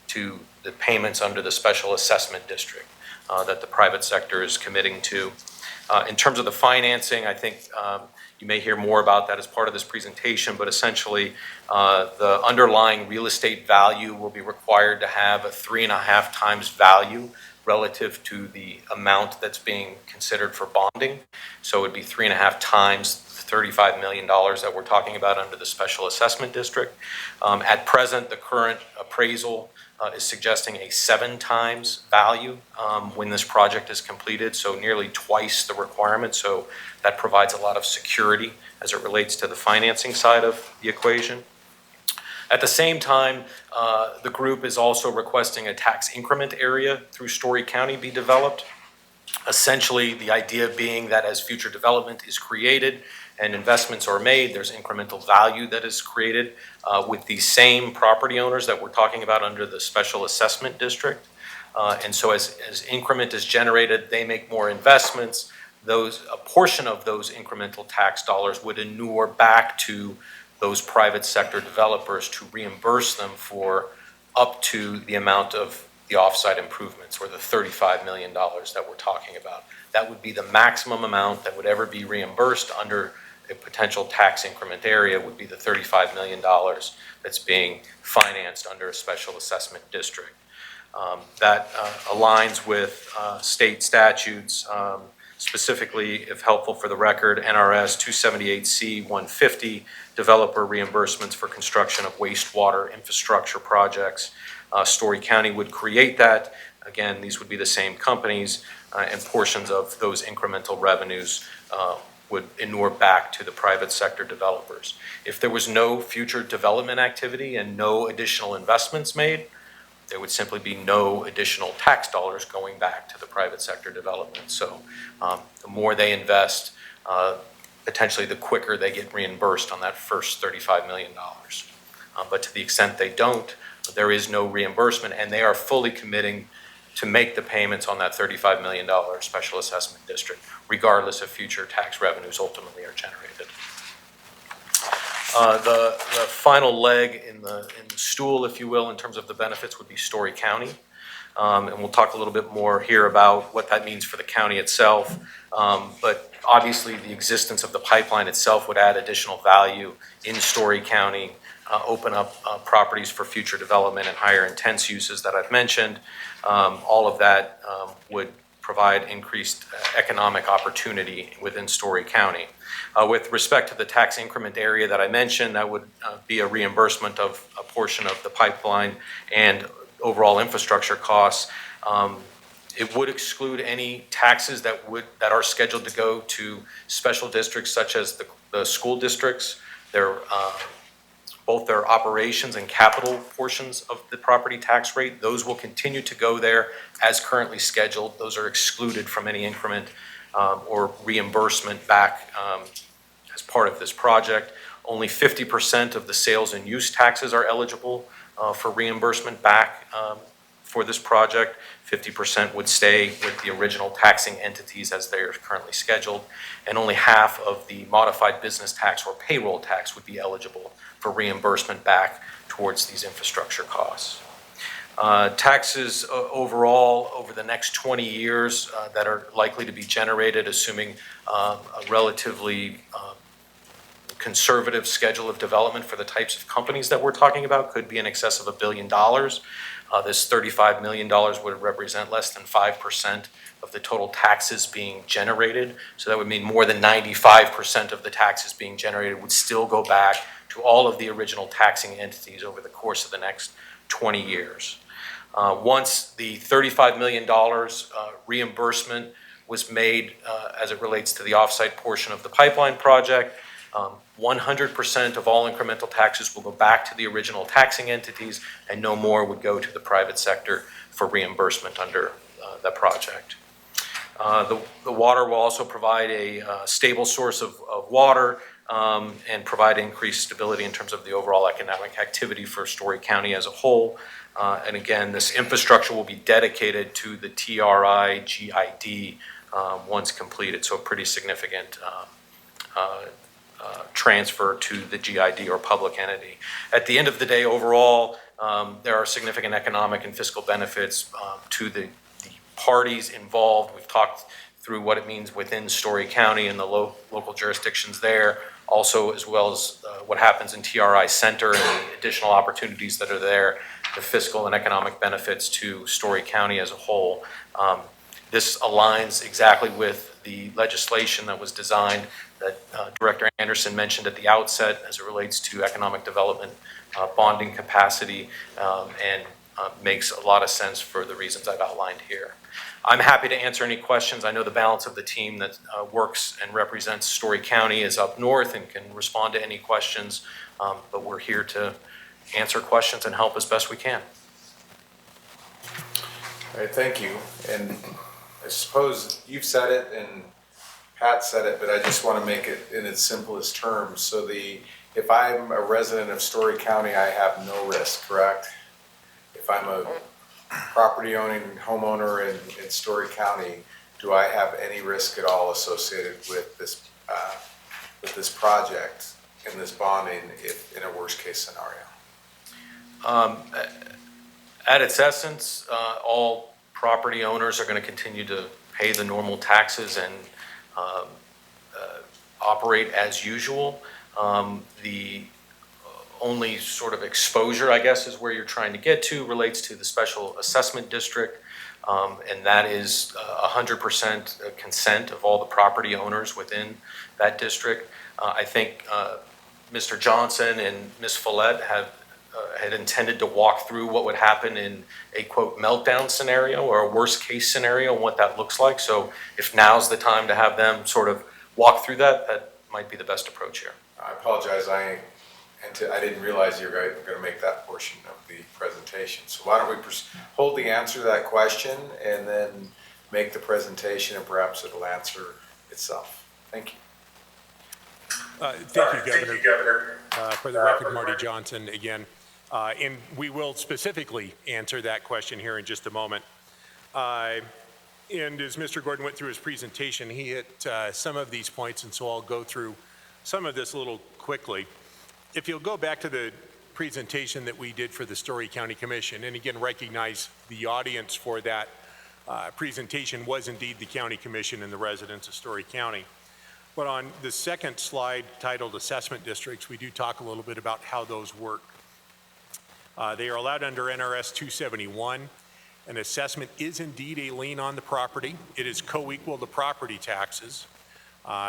to the payments under the special assessment district that the private sector is committing to. In terms of the financing, I think you may hear more about that as part of this presentation, but essentially the underlying real estate value will be required to have a 3.5 times value relative to the amount that's being considered for bonding. So it would be 3.5 times the $35 million that we're talking about under the special assessment district. At present, the current appraisal is suggesting a 7 times value when this project is completed, so nearly twice the requirement. So that provides a lot of security as it relates to the financing side of the equation. At the same time, the group is also requesting a tax increment area through Story County be developed. Essentially, the idea being that as future development is created and investments are made, there's incremental value that is created with the same property owners that we're talking about under the special assessment district. And so as increment is generated, they make more investments. A portion of those incremental tax dollars would inure back to those private sector developers to reimburse them for up to the amount of the offsite improvements, or the $35 million that we're talking about. That would be the maximum amount that would ever be reimbursed under a potential tax increment area, would be the $35 million that's being financed under a special assessment district. That aligns with state statutes, specifically, if helpful for the record, NRS 278C 150, developer reimbursements for construction of wastewater infrastructure projects. Story County would create that. Again, these would be the same companies, and portions of those incremental revenues would inure back to the private sector developers. If there was no future development activity and no additional investments made, there would simply be no additional tax dollars going back to the private sector development. So the more they invest, potentially the quicker they get reimbursed on that first $35 million. But to the extent they don't, there is no reimbursement, and they are fully committing to make the payments on that $35 million special assessment district, regardless of future tax revenues ultimately are generated. The final leg in the stool, if you will, in terms of the benefits would be Story County. And we'll talk a little bit more here about what that means for the county itself. But obviously, the existence of the pipeline itself would add additional value in Story County, open up properties for future development and higher intense uses that I've mentioned. All of that would provide increased economic opportunity within Story County. With respect to the tax increment area that I mentioned, that would be a reimbursement of a portion of the pipeline and overall infrastructure costs. It would exclude any taxes that are scheduled to go to special districts such as the school districts. Both their operations and capital portions of the property tax rate, those will continue to go there as currently scheduled. Those are excluded from any increment or reimbursement back as part of this project. Only 50% of the sales and use taxes are eligible for reimbursement back for this project. 50% would stay with the original taxing entities as they are currently scheduled, and only half of the modified business tax or payroll tax would be eligible for reimbursement back towards these infrastructure costs. Taxes overall over the next 20 years that are likely to be generated, assuming a relatively conservative schedule of development for the types of companies that we're talking about, could be in excess of $1 billion. This $35 million would represent less than 5% of the total taxes being generated. So that would mean more than 95% of the taxes being generated would still go back to all of the original taxing entities over the course of the next 20 years. Once the $35 million reimbursement was made as it relates to the offsite portion of the pipeline project, 100% of all incremental taxes will go back to the original taxing entities, and no more would go to the private sector for reimbursement under the project. The water will also provide a stable source of water and provide increased stability in terms of the overall economic activity for Story County as a whole. And again, this infrastructure will be dedicated to the TRI GID once completed, so a pretty significant transfer to the GID or public entity. At the end of the day, overall, there are significant economic and fiscal benefits to the parties involved. We've talked through what it means within Story County and the local jurisdictions there, also as well as what happens in TRI Center and the additional opportunities that are there, the fiscal and economic benefits to Story County as a whole. This aligns exactly with the legislation that was designed that Director Anderson mentioned at the outset as it relates to economic development, bonding capacity, and makes a lot of sense for the reasons I've outlined here. I'm happy to answer any questions. I know the balance of the team that works and represents Story County is up north and can respond to any questions, but we're here to answer questions and help as best we can. All right, thank you. And I suppose you've said it and Pat said it, but I just want to make it in its simplest terms. So if I'm a resident of Story County, I have no risk, correct? If I'm a property owning homeowner in Story County, do I have any risk at all associated with this project and this bonding in a worst case scenario? At its essence, all property owners are going to continue to pay the normal taxes and operate as usual. The only sort of exposure, I guess, is where you're trying to get to, relates to the special assessment district, and that is 100% consent of all the property owners within that district. I think Mr. Johnson and Ms. Follett had intended to walk through what would happen in a, quote, meltdown scenario or a worst case scenario and what that looks like. So if now's the time to have them sort of walk through that, that might be the best approach here. I apologize, I didn't realize you were going to make that portion of the presentation. So why don't we hold the answer to that question and then make the presentation, and perhaps it'll answer itself. Thank you. Thank you, Governor. For the record, Marty Johnson again. And we will specifically answer that question here in just a moment. And as Mr. Gordon went through his presentation, he hit some of these points, and so I'll go through some of this a little quickly. If you'll go back to the presentation that we did for the Story County Commission, and again recognize the audience for that presentation was indeed the County Commission and the residents of Story County. But on the second slide titled Assessment Districts, we do talk a little bit about how those work. They are allowed under NRS 271. An assessment is indeed a lien on the property. It is co-equal to property taxes.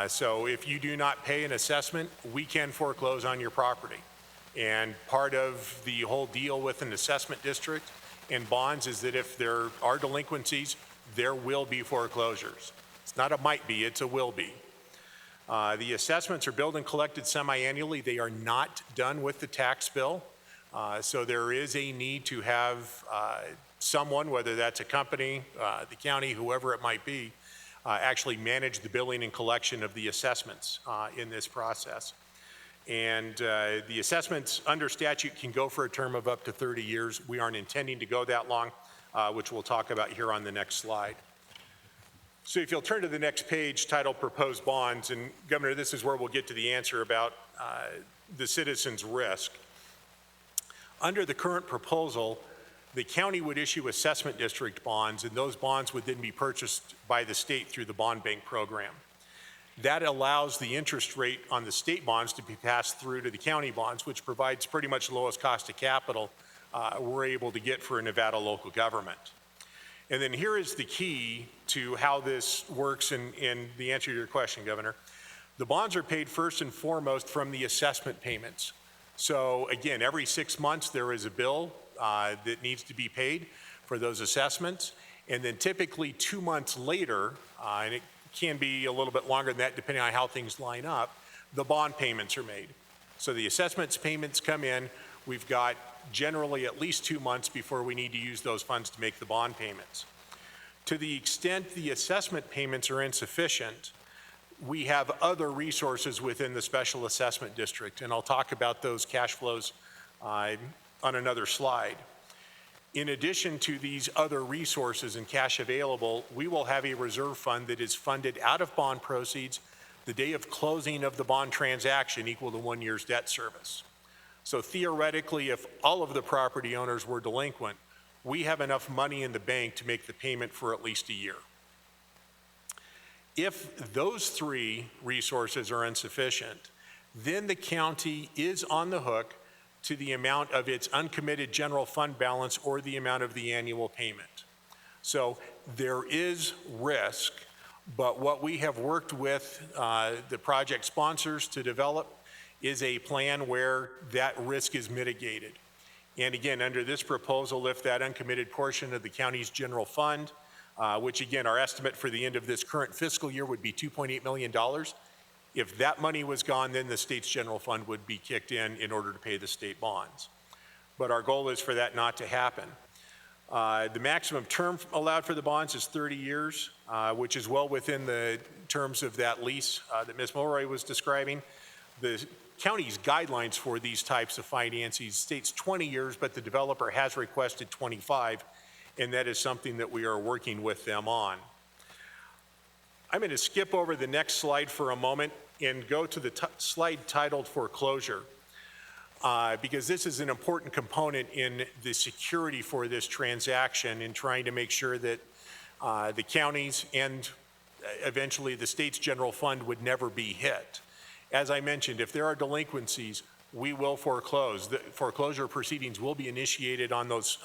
So if you do not pay an assessment, we can foreclose on your property. And part of the whole deal with an assessment district and bonds is that if there are delinquencies, there will be foreclosures. It's not a might be, it's a will be. The assessments are billed and collected semi-annually. They are not done with the tax bill. So there is a need to have someone, whether that's a company, the county, whoever it might be, actually manage the billing and collection of the assessments in this process. And the assessments under statute can go for a term of up to 30 years. We aren't intending to go that long, which we'll talk about here on the next slide. So if you'll turn to the next page titled Proposed Bonds, and Governor, this is where we'll get to the answer about the citizen's risk. Under the current proposal, the county would issue assessment district bonds, and those bonds would then be purchased by the state through the bond bank program. That allows the interest rate on the state bonds to be passed through to the county bonds, which provides pretty much the lowest cost of capital we're able to get for a Nevada local government. And then here is the key to how this works in the answer to your question, Governor. The bonds are paid first and foremost from the assessment payments. So again, every 6 months there is a bill that needs to be paid for those assessments. And then typically 2 months later, and it can be a little bit longer than that depending on how things line up, the bond payments are made. So the assessments payments come in. We've got generally at least 2 months before we need to use those funds to make the bond payments. To the extent the assessment payments are insufficient, we have other resources within the special assessment district, and I'll talk about those cash flows on another slide. In addition to these other resources and cash available, we will have a reserve fund that is funded out of bond proceeds the day of closing of the bond transaction equal to 1 year's debt service. So theoretically, if all of the property owners were delinquent, we have enough money in the bank to make the payment for at least a year. If those three resources are insufficient, then the county is on the hook to the amount of its uncommitted general fund balance or the amount of the annual payment. So there is risk, but what we have worked with the project sponsors to develop is a plan where that risk is mitigated. And again, under this proposal, if that uncommitted portion of the county's general fund, which again, our estimate for the end of this current fiscal year would be $2.8 million. If that money was gone, then the state's general fund would be kicked in order to pay the state bonds. But our goal is for that not to happen. The maximum term allowed for the bonds is 30 years, which is well within the terms of that lease that Ms. Mulroy was describing. The county's guidelines for these types of financings states 20 years, but the developer has requested 25, and that is something that we are working with them on. I'm going to skip over the next slide for a moment and go to the slide titled Foreclosure, because this is an important component in the security for this transaction in trying to make sure that the counties and eventually the state's general fund would never be hit. As I mentioned, if there are delinquencies, we will foreclose. The foreclosure proceedings will be initiated on those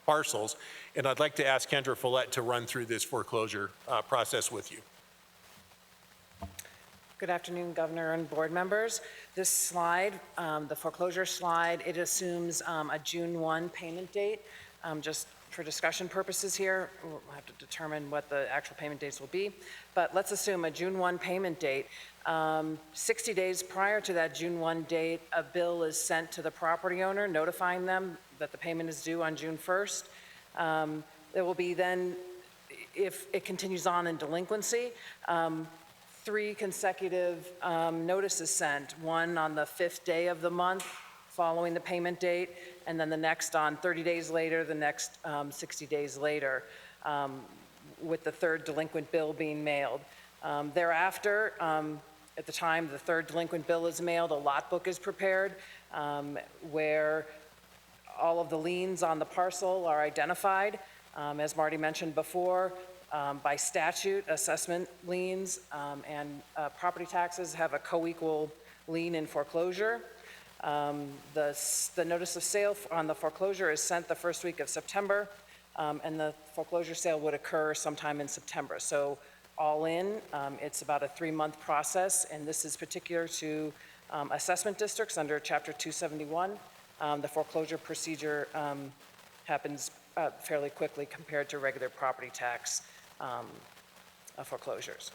parcels, and I'd like to ask Kendra Follett to run through this foreclosure process with you. Good afternoon, Governor and board members. This slide, the foreclosure slide, it assumes a June 1 payment date. Just for discussion purposes here, we'll have to determine what the actual payment dates will be, but let's assume a June 1 payment date. 60 days prior to that June 1 date, a bill is sent to the property owner notifying them that the payment is due on June 1st. There will be then, if it continues on in delinquency, 3 consecutive notices sent, one on the 5th day of the month following the payment date, and then the next on 30 days later, the next 60 days later, with the 3rd delinquent bill being mailed. Thereafter, at the time the 3rd delinquent bill is mailed, a lot book is prepared where all of the liens on the parcel are identified. As Marty mentioned before, by statute, assessment liens and property taxes have a co-equal lien in foreclosure. The notice of sale on the foreclosure is sent the first week of September, and the foreclosure sale would occur sometime in September. So all in, it's about a 3-month process, and this is particular to assessment districts under Chapter 271. The foreclosure procedure happens fairly quickly compared to regular property tax foreclosures.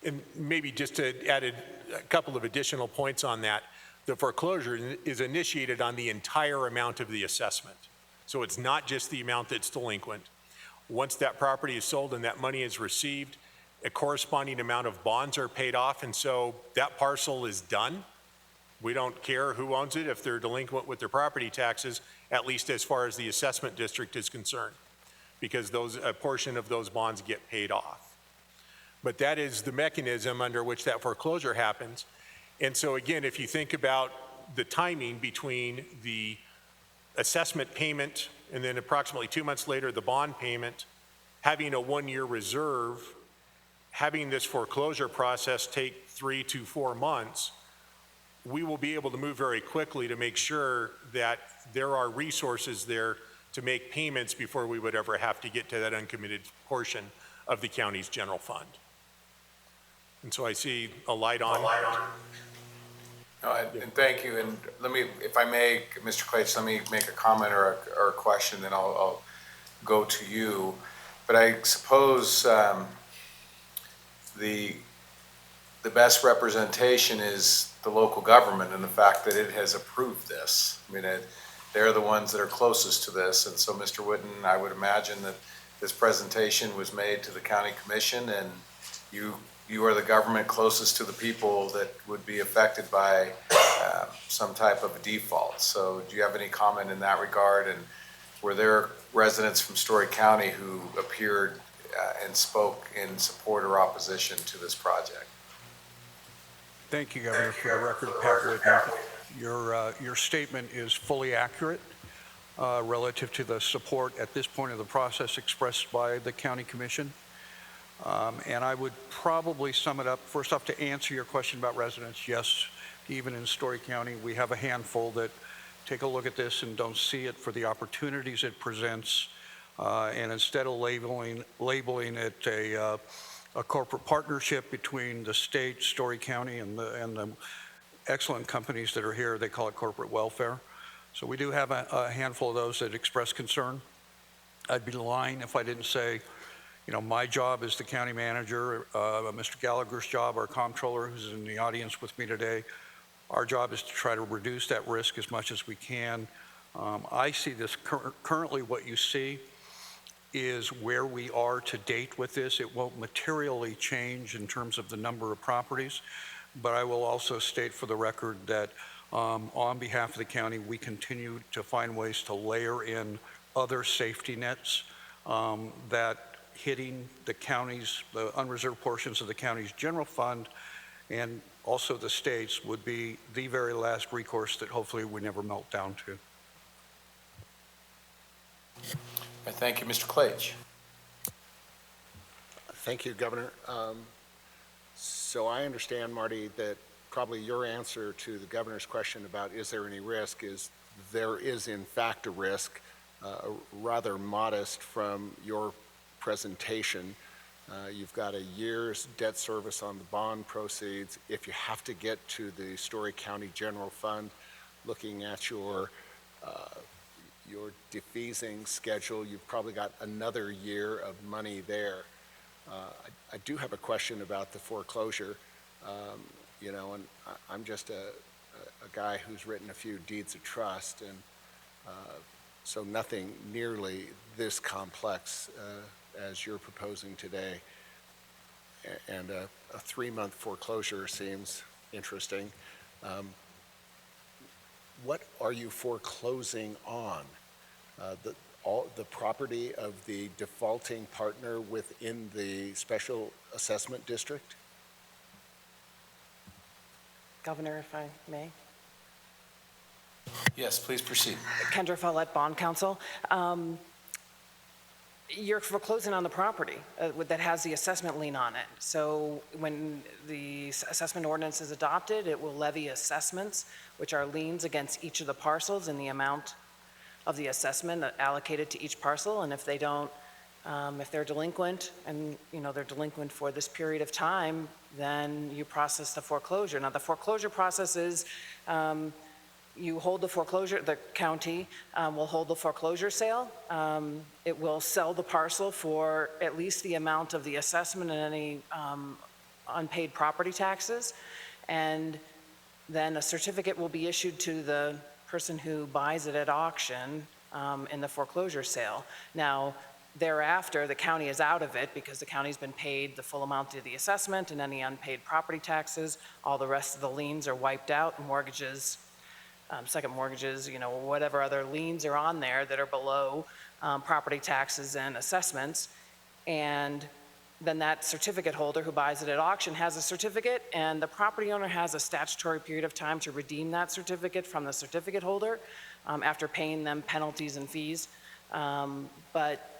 And maybe just to add a couple of additional points on that, the foreclosure is initiated on the entire amount of the assessment. So it's not just the amount that's delinquent. Once that property is sold and that money is received, a corresponding amount of bonds are paid off, and so that parcel is done. We don't care who owns it if they're delinquent with their property taxes, at least as far as the assessment district is concerned, because a portion of those bonds get paid off. But that is the mechanism under which that foreclosure happens. And so again, if you think about the timing between the assessment payment and then approximately 2 months later, the bond payment, having a 1-year reserve, having this foreclosure process take 3 to 4 months, we will be able to move very quickly to make sure that there are resources there to make payments before we would ever have to get to that uncommitted portion of the county's general fund. And so I see a light on. And thank you, and let me, if I may, Mr. Clates, let me make a comment or a question, then I'll go to you. But I suppose the best representation is the local government and the fact that it has approved this. I mean, they're the ones that are closest to this, and so Mr. Witten, I would imagine that this presentation was made to the county commission, and you are the government closest to the people that would be affected by some type of a default. So do you have any comment in that regard? And were there residents from Story County who appeared and spoke in support or opposition to this project? Thank you, Governor. For the record, Pat Whitten, your statement is fully accurate relative to the support at this point of the process expressed by the county commission. And I would probably sum it up, first off, to answer your question about residents. Yes, even in Story County, we have a handful that take a look at this and don't see it for the opportunities it presents. And instead of labeling it a corporate partnership between the state, Story County, and the excellent companies that are here, they call it corporate welfare. So we do have a handful of those that express concern. I'd be lying if I didn't say, you know, my job as the county manager, Mr. Gallagher's job, our comptroller who's in the audience with me today, our job is to try to reduce that risk as much as we can. I see this currently what you see is where we are to date with this. It won't materially change in terms of the number of properties, but I will also state for the record that on behalf of the county, we continue to find ways to layer in other safety nets that hitting the county's, the unreserved portions of the county's general fund and also the state's would be the very last recourse that hopefully we never melt down to. Thank you, Mr. Clage. Thank you, Governor. So I understand, Marty, that probably your answer to the governor's question about is there any risk is there is in fact a risk, rather modest from your presentation. You've got a year's debt service on the bond proceeds. If you have to get to the Story County General Fund, looking at your defeasing schedule, you've probably got another year of money there. I do have a question about the foreclosure, you know, and I'm just a guy who's written a few deeds of trust, and so nothing nearly this complex as you're proposing today. And a 3-month foreclosure seems interesting. What are you foreclosing on? The property of the defaulting partner within the special assessment district? Governor, if I may. Yes, please proceed. Kendra Follett, Bond Counsel. You're foreclosing on the property that has the assessment lien on it. So when the assessment ordinance is adopted, it will levy assessments, which are liens against each of the parcels in the amount of the assessment allocated to each parcel. And if they don't, if they're delinquent, and you know they're delinquent for this period of time, then you process the foreclosure. Now the foreclosure process is you hold the foreclosure, the county will hold the foreclosure sale. It will sell the parcel for at least the amount of the assessment and any unpaid property taxes. And then a certificate will be issued to the person who buys it at auction in the foreclosure sale. Now, thereafter, the county is out of it because the county's been paid the full amount of the assessment and any unpaid property taxes. All the rest of the liens are wiped out, mortgages, second mortgages, you know, whatever other liens are on there that are below property taxes and assessments. And then that certificate holder who buys it at auction has a certificate, and the property owner has a statutory period of time to redeem that certificate from the certificate holder after paying them penalties and fees. But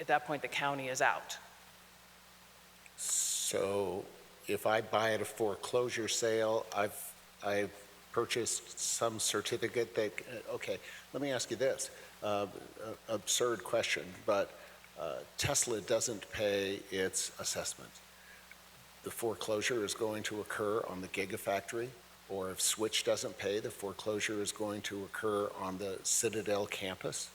at that point, the county is out. So if I buy at a foreclosure sale, I've purchased some certificate that, okay, let me ask you this, absurd question, but Tesla doesn't pay its assessment. The foreclosure is going to occur on the Gigafactory, or if Switch doesn't pay, the foreclosure is going to occur on the Citadel campus?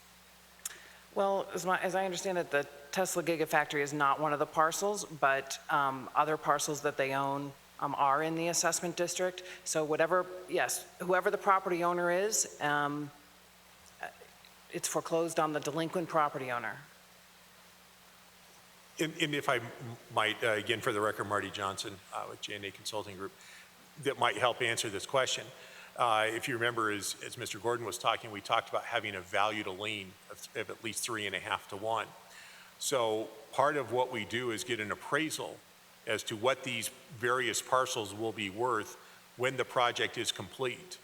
Well, as I understand it, the Tesla Gigafactory is not one of the parcels, but other parcels that they own are in the assessment district. So whatever, yes, whoever the property owner is, it's foreclosed on the delinquent property owner. And if I might, again, for the record, Marty Johnson with J&A Consulting Group, that might help answer this question. If you remember, as Mr. Gordon was talking, we talked about having a value to lien of at least 3.5 to 1. So part of what we do is get an appraisal as to what these various parcels will be worth when the project is complete,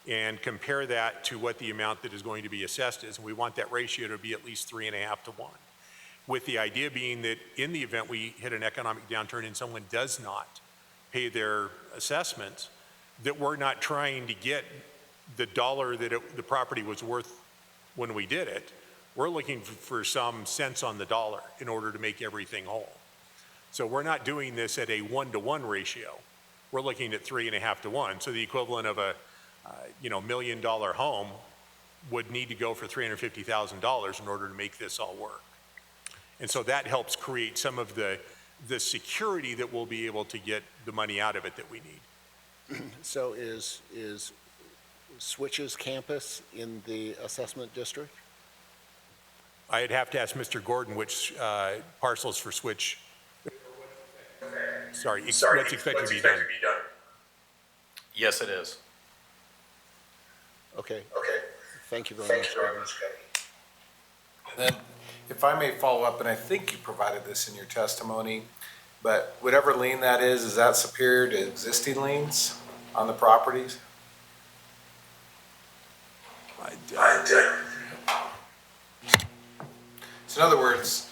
and compare that to what the amount that is going to be assessed is. And we want that ratio to be at least 3.5 to 1. With the idea being that in the event we hit an economic downturn and someone does not pay their assessments, that we're not trying to get the dollar that the property was worth when we did it. We're looking for some cents on the dollar in order to make everything whole. So we're not doing this at a 1-to-1 ratio. We're looking at 3.5 to 1. So the equivalent of a $1 million home would need to go for $350,000 in order to make this all work. And so that helps create some of the security that we'll be able to get the money out of it that we need. So is Switch's campus in the assessment district? I'd have to ask Mr. Gordon which parcels for Switch. Sorry, what's expected to be done. Yes, it is. Okay. Thank you very much. Then, if I may follow up, and I think you provided this in your testimony, but whatever lien that is that superior to existing liens on the properties? So in other words,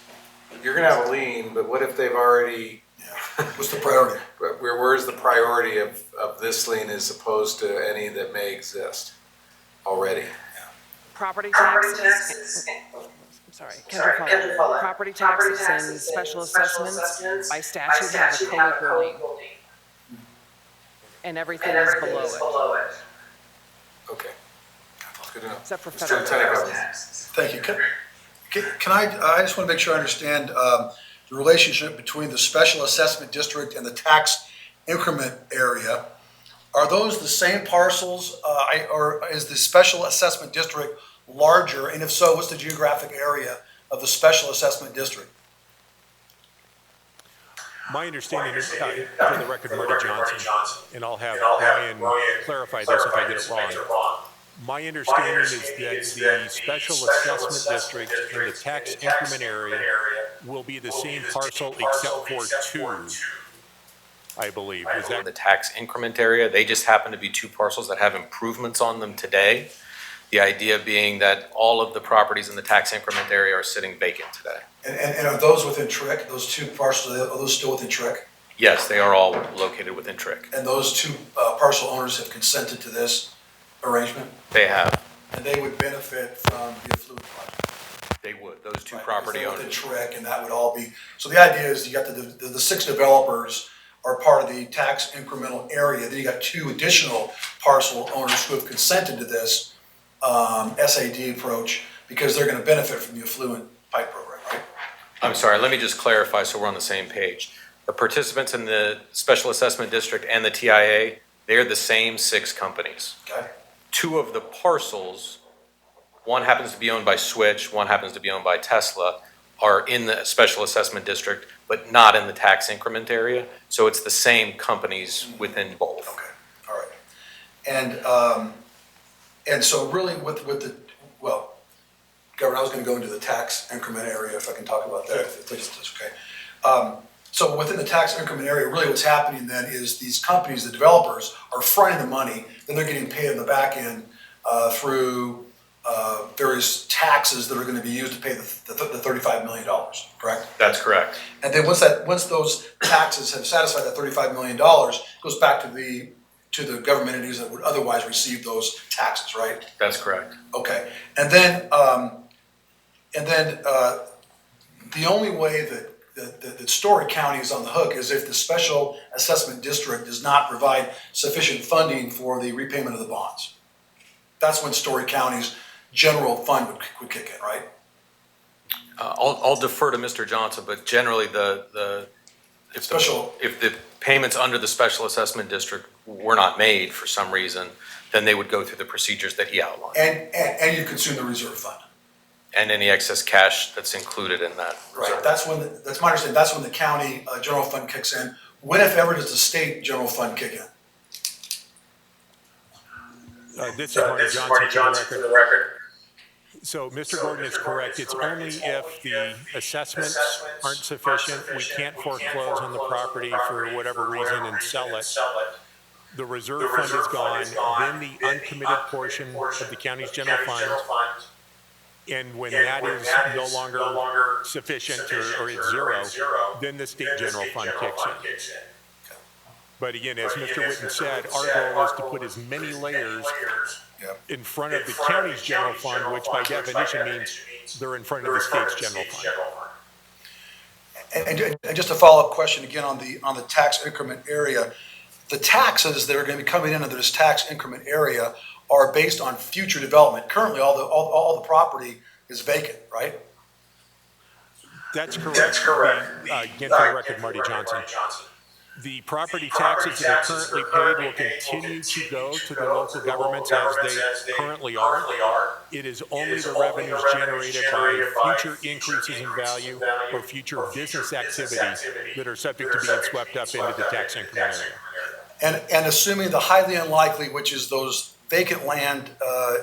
you're gonna have a lien, but what if they've already, What's the priority? where's the priority of this lien as opposed to any that may exist already? Property taxes. I'm sorry, Kendra Fuller. Property taxes and special assessments by statute have a co-equal lien. And everything is below it. Okay. Good enough. Except for Mr. federal Lieutenant Governor. taxes. Thank you. Can I just want to make sure I understand the relationship between the special assessment district and the tax increment area. Are those the same parcels, or is the special assessment district larger? And if so, what's the geographic area of the special assessment district? My understanding is, for the record, Marty Johnson, and I'll have Brian clarify this if I get it wrong. My understanding is that the special assessment district and the tax increment area will be the same parcel except for two, I believe. Is that The tax increment area, they just happen to be two parcels that have improvements on them today. The idea being that all of the properties in the tax increment area are sitting vacant today. And are those within TRIC, those two parcels, are those still within TRIC? Yes, they are all located within TRIC. And those two parcel owners have consented to this arrangement? They have, And they would benefit from the affluent project? they would, those two Right, property because they're owners. within TRIC, and that would all be, so the idea is you got the six developers are part of the tax incremental area, then you got two additional parcel owners who have consented to this SAD approach because they're gonna benefit from the affluent pipe program, right? I'm sorry, let me just clarify so we're on the same page. The participants in the special assessment district and the TIA, they're the same six companies. Okay. Two of the parcels, one happens to be owned by Switch, one happens to be owned by Tesla, are in the special assessment district, but not in the tax increment area. So it's the same companies within both. Okay, all right. And so really with the, well, Governor, I was gonna go into the tax increment area, if I can talk about that, if it's okay. So within the tax increment area, really what's happening then is these companies, the developers, are fronting the money, then they're getting paid on the back end through various taxes that are gonna be used to pay the $35 million, correct? That's correct. And then once those taxes have satisfied that $35 million, it goes back to the government entities that would otherwise receive those taxes, right? That's correct. Okay, and then the only way that Story County is on the hook is if the special assessment district does not provide sufficient funding for the repayment of the bonds. That's when Story County's general fund would kick in, right? I'll defer to Mr. Johnson, but generally if the payments under the special assessment district were not made for some reason, then they would go through the procedures that he outlined. And you consume the reserve fund. And any excess cash that's included in that reserve. Right, that's my understanding, that's when the county general fund kicks in. When, if ever, does the state general fund kick in? This is Marty Johnson for the record. So Mr. Gordon is correct. It's only if the assessments aren't sufficient, we can't foreclose on the property for whatever reason and sell it. The reserve fund is gone, then the uncommitted portion of the county's general fund. And when that is no longer sufficient or it's zero, then the state general fund kicks in. But again, as Mr. Whitten said, our goal is to put as many layers in front of the county's general fund, which by definition means they're in front of the state's general fund. And just a follow-up question again on the tax increment area. The taxes that are going to be coming into this tax increment area are based on future development. Currently, all the property is vacant, right? That's correct. Again, for the record, Marty Johnson. The property taxes that are currently paid will continue to go to the local governments as they currently are. It is only the revenues generated by future increases in value or future business activities that are subject to being swept up into the tax increment area. And assuming the highly unlikely, which is those vacant land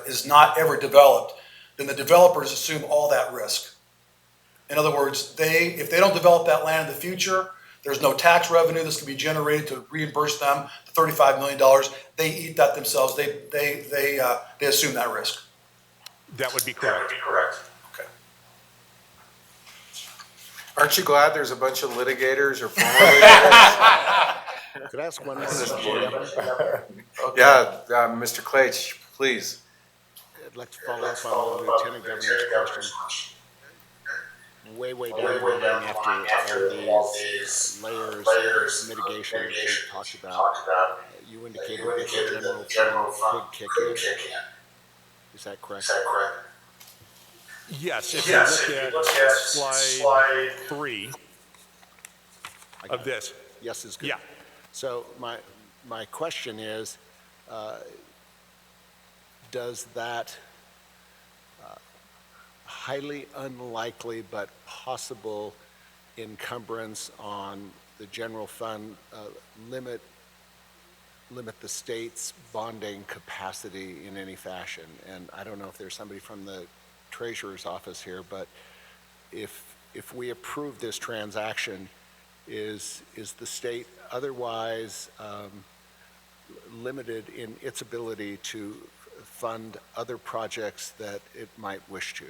is not ever developed, then the developers assume all that risk. In other words, if they don't develop that land in the future, there's no tax revenue that's going to be generated to reimburse them the $35 million. They eat that themselves. They assume that risk. That would be correct. Okay. Aren't you glad there's a bunch of litigators or former litigators? Could I ask one more, Mr. Chairman? Yeah, Mr. Claich, please. I'd like to follow up on the Lieutenant Governor's question. way down the line after all these layers of mitigation that you've talked about, you indicated that the general fund could kick in. Is that correct? Yes, if you look at slide 3 of this. Yes is good. Yeah. So my question is, does that highly unlikely but possible encumbrance on the general fund limit the state's bonding capacity in any fashion? And I don't know if there's somebody from the treasurer's office here, but if we approve this transaction, is the state otherwise limited in its ability to fund other projects that it might wish to?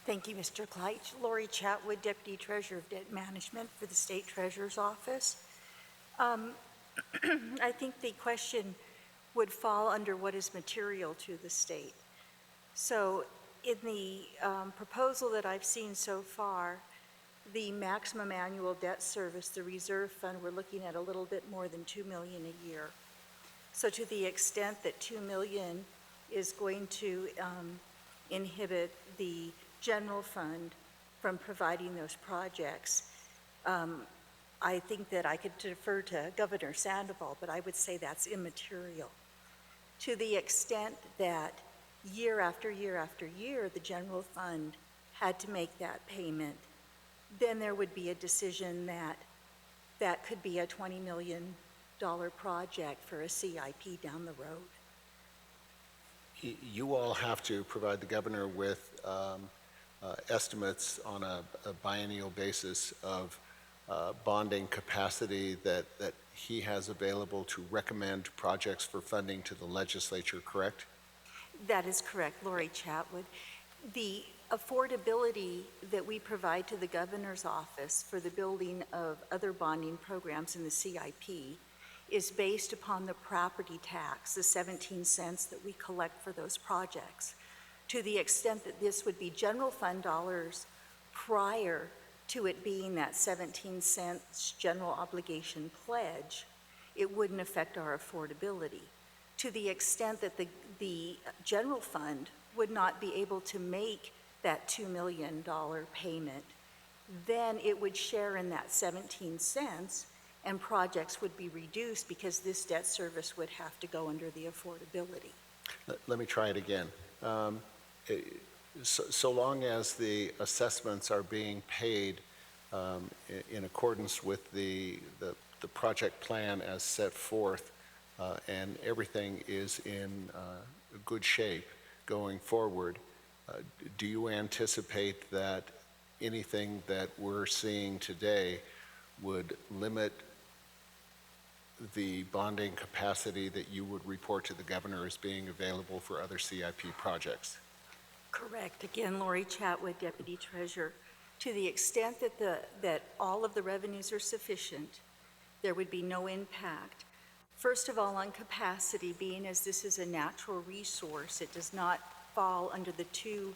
Thank you, Mr. Kleitch. Lori Chatwood, Deputy Treasurer of Debt Management for the State Treasurer's Office. I think the question would fall under what is material to the state. So in the proposal that I've seen so far, the maximum annual debt service, the reserve fund, we're looking at a little bit more than $2 million a year. So to the extent that $2 million is going to inhibit the general fund from providing those projects, I think that I could defer to Governor Sandoval, but I would say that's immaterial. To the extent that year after year after year, the general fund had to make that payment, then there would be a decision that that could be a $20 million project for a CIP down the road. You all have to provide the governor with estimates on a biennial basis of bonding capacity that he has available to recommend projects for funding to the legislature, correct? That is correct, Lori Chatwood. The affordability that we provide to the governor's office for the building of other bonding programs in the CIP is based upon the property tax, the 17 cents that we collect for those projects. To the extent that this would be general fund dollars prior to it being that 17 cents general obligation pledge, it wouldn't affect our affordability. To the extent that the general fund would not be able to make that $2 million payment, then it would share in that 17 cents and projects would be reduced because this debt service would have to go under the affordability. Let me try it again. So long as the assessments are being paid in accordance with the project plan as set forth, and everything is in good shape going forward, do you anticipate that anything that we're seeing today would limit the bonding capacity that you would report to the governor as being available for other CIP projects? Correct. Again, Lori Chatwood, Deputy Treasurer. To the extent that all of the revenues are sufficient, there would be no impact. First of all, on capacity, being as this is a natural resource, it does not fall under the 2%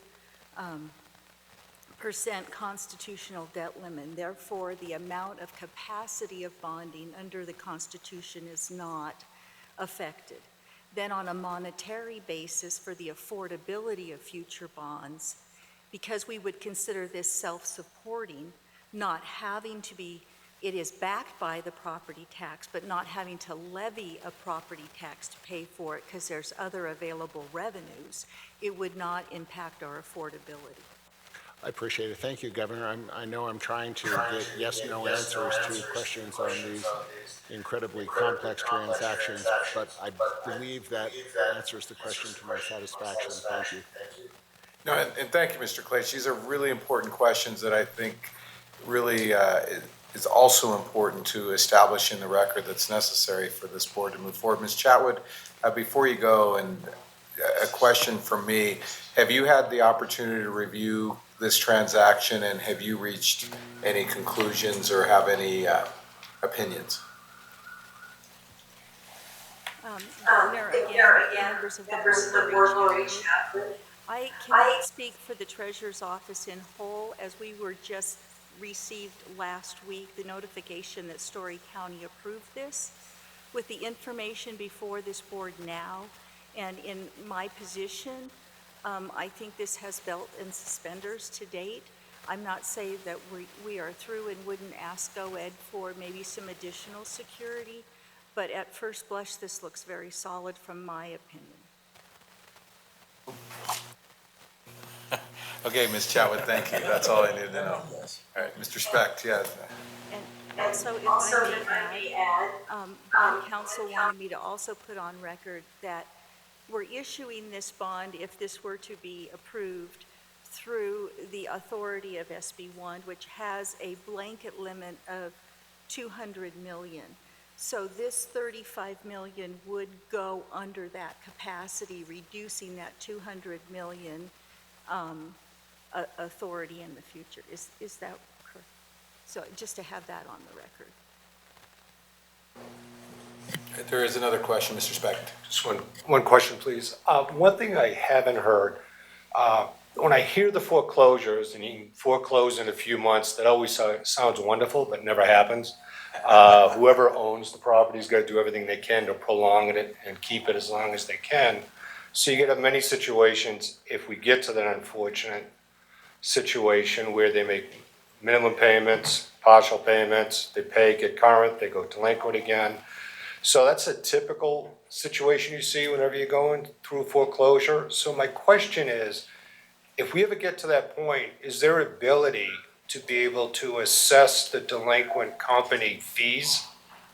constitutional debt limit. Therefore, the amount of capacity of bonding under the Constitution is not affected. Then on a monetary basis for the affordability of future bonds, because we would consider this self-supporting, not having to be, it is backed by the property tax, but not having to levy a property tax to pay for it because there's other available revenues, it would not impact our affordability. I appreciate it. Thank you, Governor. I know I'm trying to get yes/no answers to questions on these incredibly complex transactions, but I believe that answers the question to my satisfaction. Thank you. No, and thank you, Mr. Kleitch. These are really important questions that I think really is also important to establish in the record that's necessary for this board to move forward. Ms. Chatwood, before you go, and a question from me, have you had the opportunity to review this transaction, and have you reached any conclusions or have any opinions? Governor, again, members of the board will reach out. I cannot speak for the Treasurer's Office in whole, as we were just received last week the notification that Story County approved this. With the information before this board now, and in my position, I think this has belt and suspenders to date. I'm not saying that we are through and wouldn't ask GOED for maybe some additional security, but at first blush, this looks very solid from my opinion. Okay, Ms. Chatwood, thank you. That's all I needed to know. All right, Mr. Specht, yeah. And also, if I may add, bond counsel wanted me to also put on record that we're issuing this bond, if this were to be approved, through the authority of SB1, which has a blanket limit of 200 million. So this 35 million would go under that capacity, reducing that 200 million authority in the future. Is that correct? So just to have that on the record. There is another question, Mr. Specht. Just one question, please. One thing I haven't heard, when I hear the foreclosures, and you can foreclose in a few months, that always sounds wonderful, but never happens. Whoever owns the property's got to do everything they can to prolong it and keep it as long as they can. So you get many situations, if we get to that unfortunate situation where they make minimum payments, partial payments, they pay, get current, they go delinquent again. So that's a typical situation you see whenever you're going through foreclosure. So my question is, if we ever get to that point, is there ability to be able to assess the delinquent company fees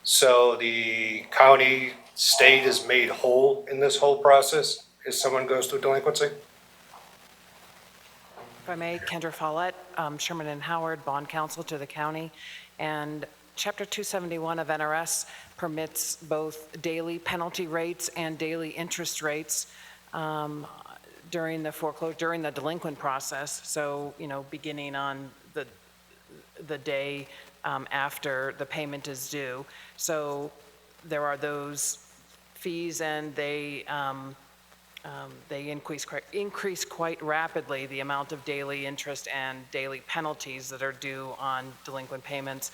so the county, state is made whole in this whole process if someone goes through delinquency? If I may, Kendra Follett, Sherman and Howard, bond counsel to the county. And Chapter 271 of NRS permits both daily penalty rates and daily interest rates during the delinquent process. So, beginning on the day after the payment is due. So there are those fees, and they increase quite rapidly, the amount of daily interest and daily penalties that are due on delinquent payments.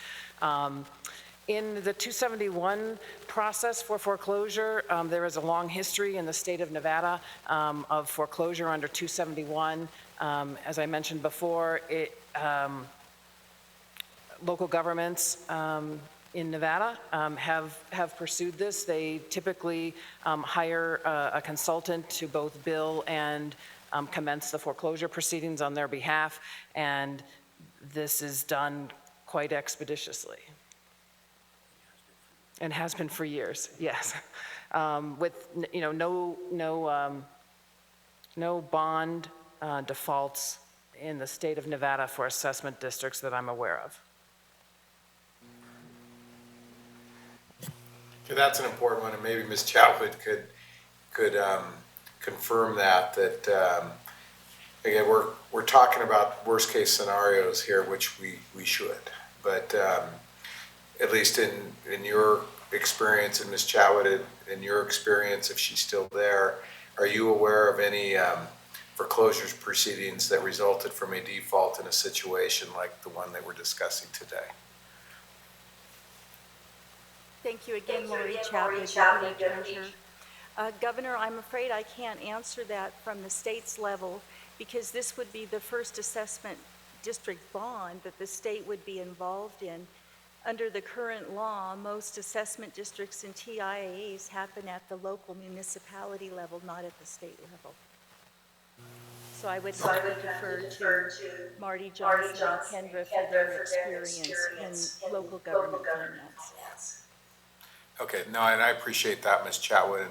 In the 271 process for foreclosure, there is a long history in the state of Nevada of foreclosure under 271. As I mentioned before, local governments in Nevada have pursued this. They typically hire a consultant to both bill and commence the foreclosure proceedings on their behalf, and this is done quite expeditiously. And has been for years, yes. With no bond defaults in the state of Nevada for assessment districts that I'm aware of. Okay, that's an important one, and maybe Ms. Chatwood could confirm that again, we're talking about worst case scenarios here, which we should, but at least in your experience, and Ms. Chatwood, in your experience, if she's still there, are you aware of any foreclosures proceedings that resulted from a default in a situation like the one that we're discussing today? Thank you again, Lori Chapwood, Deputy Treasurer. Governor, I'm afraid I can't answer that from the state's level, because this would be the first assessment district bond that the state would be involved in. Under the current law, most assessment districts and TIAs happen at the local municipality level, not at the state level. So I would defer to Marty Johnson and Kendra for their experience in local government finance. Okay, no, and I appreciate that, Ms. Chatwood.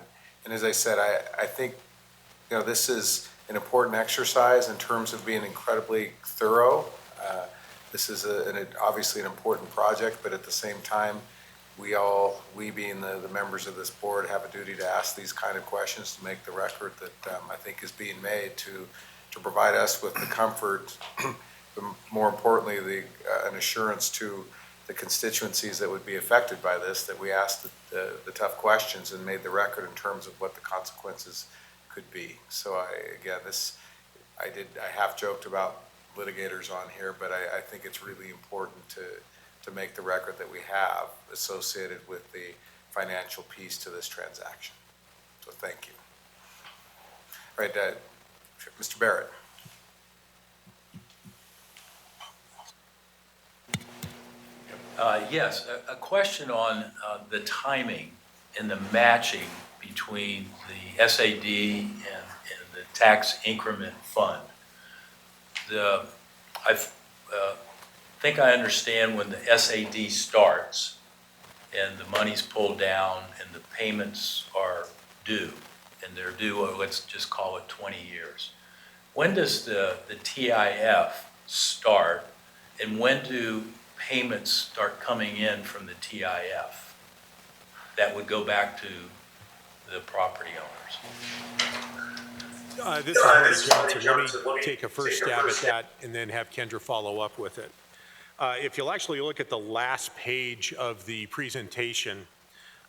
And as I said, I think this is an important exercise in terms of being incredibly thorough. This is obviously an important project, but at the same time, we being the members of this board have a duty to ask these kind of questions to make the record that I think is being made to to provide us with the comfort, but more importantly, an assurance to the constituencies that would be affected by this, that we asked the tough questions and made the record in terms of what the consequences could be. So I half joked about litigators on here, but I think it's really important to make the record that we have associated with the financial piece to this transaction. So thank you. All right, Mr. Barrett. Yes, a question on the timing and the matching between the SAD and the tax increment fund. I think I understand when the SAD starts and the money's pulled down and the payments are due, and they're due, let's just call it 20 years. When does the TIF start, and when do payments start coming in from the TIF that would go back to the property owners? This is Marty Johnson. Let me take a first stab at that and then have Kendra follow up with it. If you'll actually look at the last page of the presentation,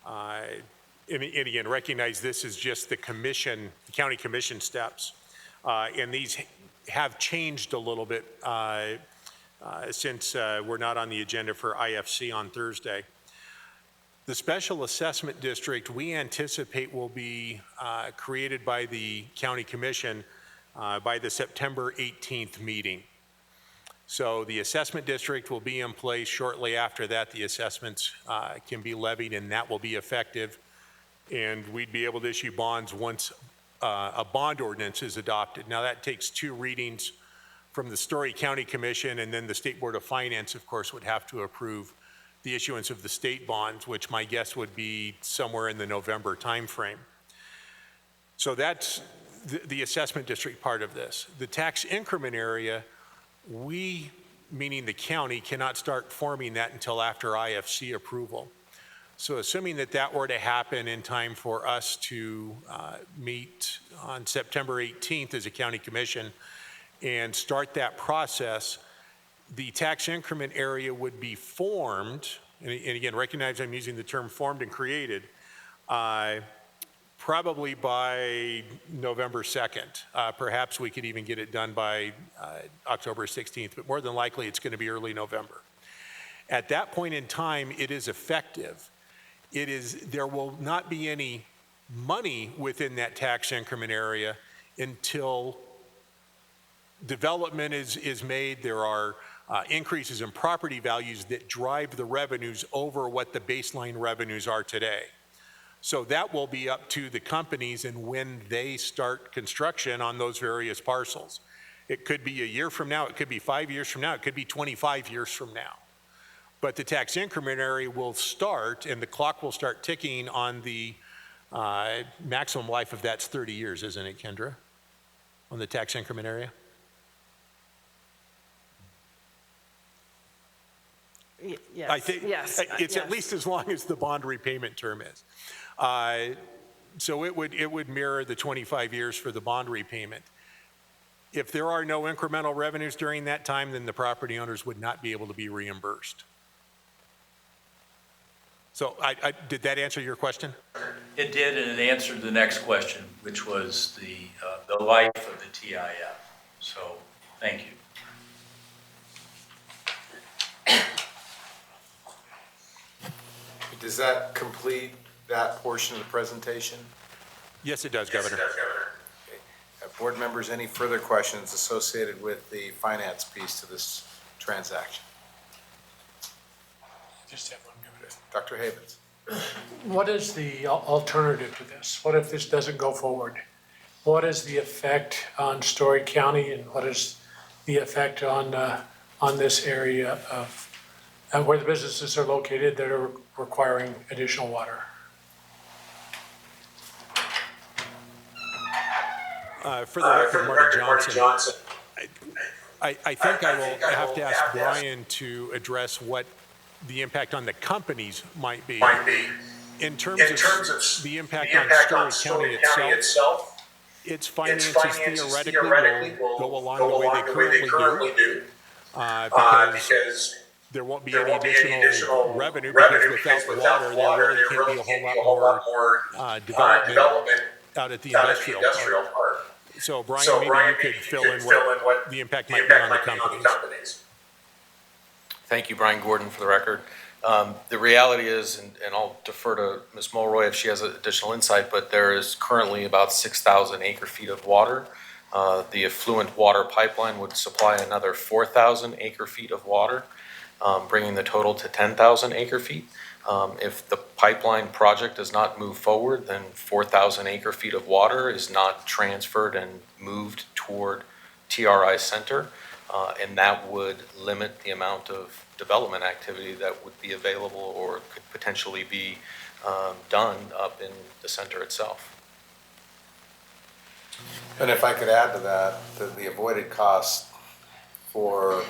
and again, recognize this is just the county commission steps. And these have changed a little bit since we're not on the agenda for IFC on Thursday. The special assessment district we anticipate will be created by the county commission by the September 18th meeting. So the assessment district will be in place shortly after that. The assessments can be levied and that will be effective. And we'd be able to issue bonds once a bond ordinance is adopted. Now that takes 2 readings from the Story County Commission, and then the State Board of Finance, of course, would have to approve the issuance of the state bonds, which my guess would be somewhere in the November timeframe. So that's the assessment district part of this. The tax increment area, we, meaning the county, cannot start forming that until after IFC approval. So assuming that that were to happen in time for us to meet on September 18th as a county commission and start that process, the tax increment area would be formed, and again, recognize I'm using the term formed and created, probably by November 2nd. Perhaps we could even get it done by October 16th, but more than likely it's going to be early November. At that point in time, it is effective. There will not be any money within that tax increment area until development is made. There are increases in property values that drive the revenues over what the baseline revenues are today. So that will be up to the companies and when they start construction on those various parcels. It could be a year from now, it could be 5 years from now, it could be 25 years from now. But the tax increment area will start and the clock will start ticking on the maximum life of that's 30 years, isn't it, Kendra? On the tax increment area? Yes. I think yes. it's Yes. at least as long as the bond repayment term is. So it would mirror the 25 years for the bond repayment. If there are no incremental revenues during that time, then the property owners would not be able to be reimbursed. So did that answer your question? It did, and it answered the next question, which was the life of the TIF. So, thank you. Does that complete that portion of the presentation? Yes, it does, Governor. Okay. Board members, any further questions associated with the finance piece to this transaction? Just have one, Governor. Dr. Havens. What is the alternative to this? What if this doesn't go forward? What is the effect on Story County, and what is the effect on this area of where the businesses are located that are requiring additional water? For the record, Marty Johnson. I think I will have to ask Brian to address what the impact on the companies might be. In terms of the impact on Story County itself, its finances theoretically will go along the way they currently do, because there won't be any additional revenue, because without water, there really can't be a whole lot more development out at the industrial park. So Brian, maybe you could fill in what the impact might be on the companies. Thank you, Brian Gordon, for the record. The reality is, and I'll defer to Ms. Mulroy if she has additional insight, but there is currently about 6,000 acre-feet of water. The effluent water pipeline would supply another 4,000 acre-feet of water, bringing the total to 10,000 acre-feet. If the pipeline project does not move forward, then 4,000 acre-feet of water is not transferred and moved toward TRI Center, and that would limit the amount of development activity that would be available or could potentially be done up in the center itself. And if I could add to that, the avoided cost for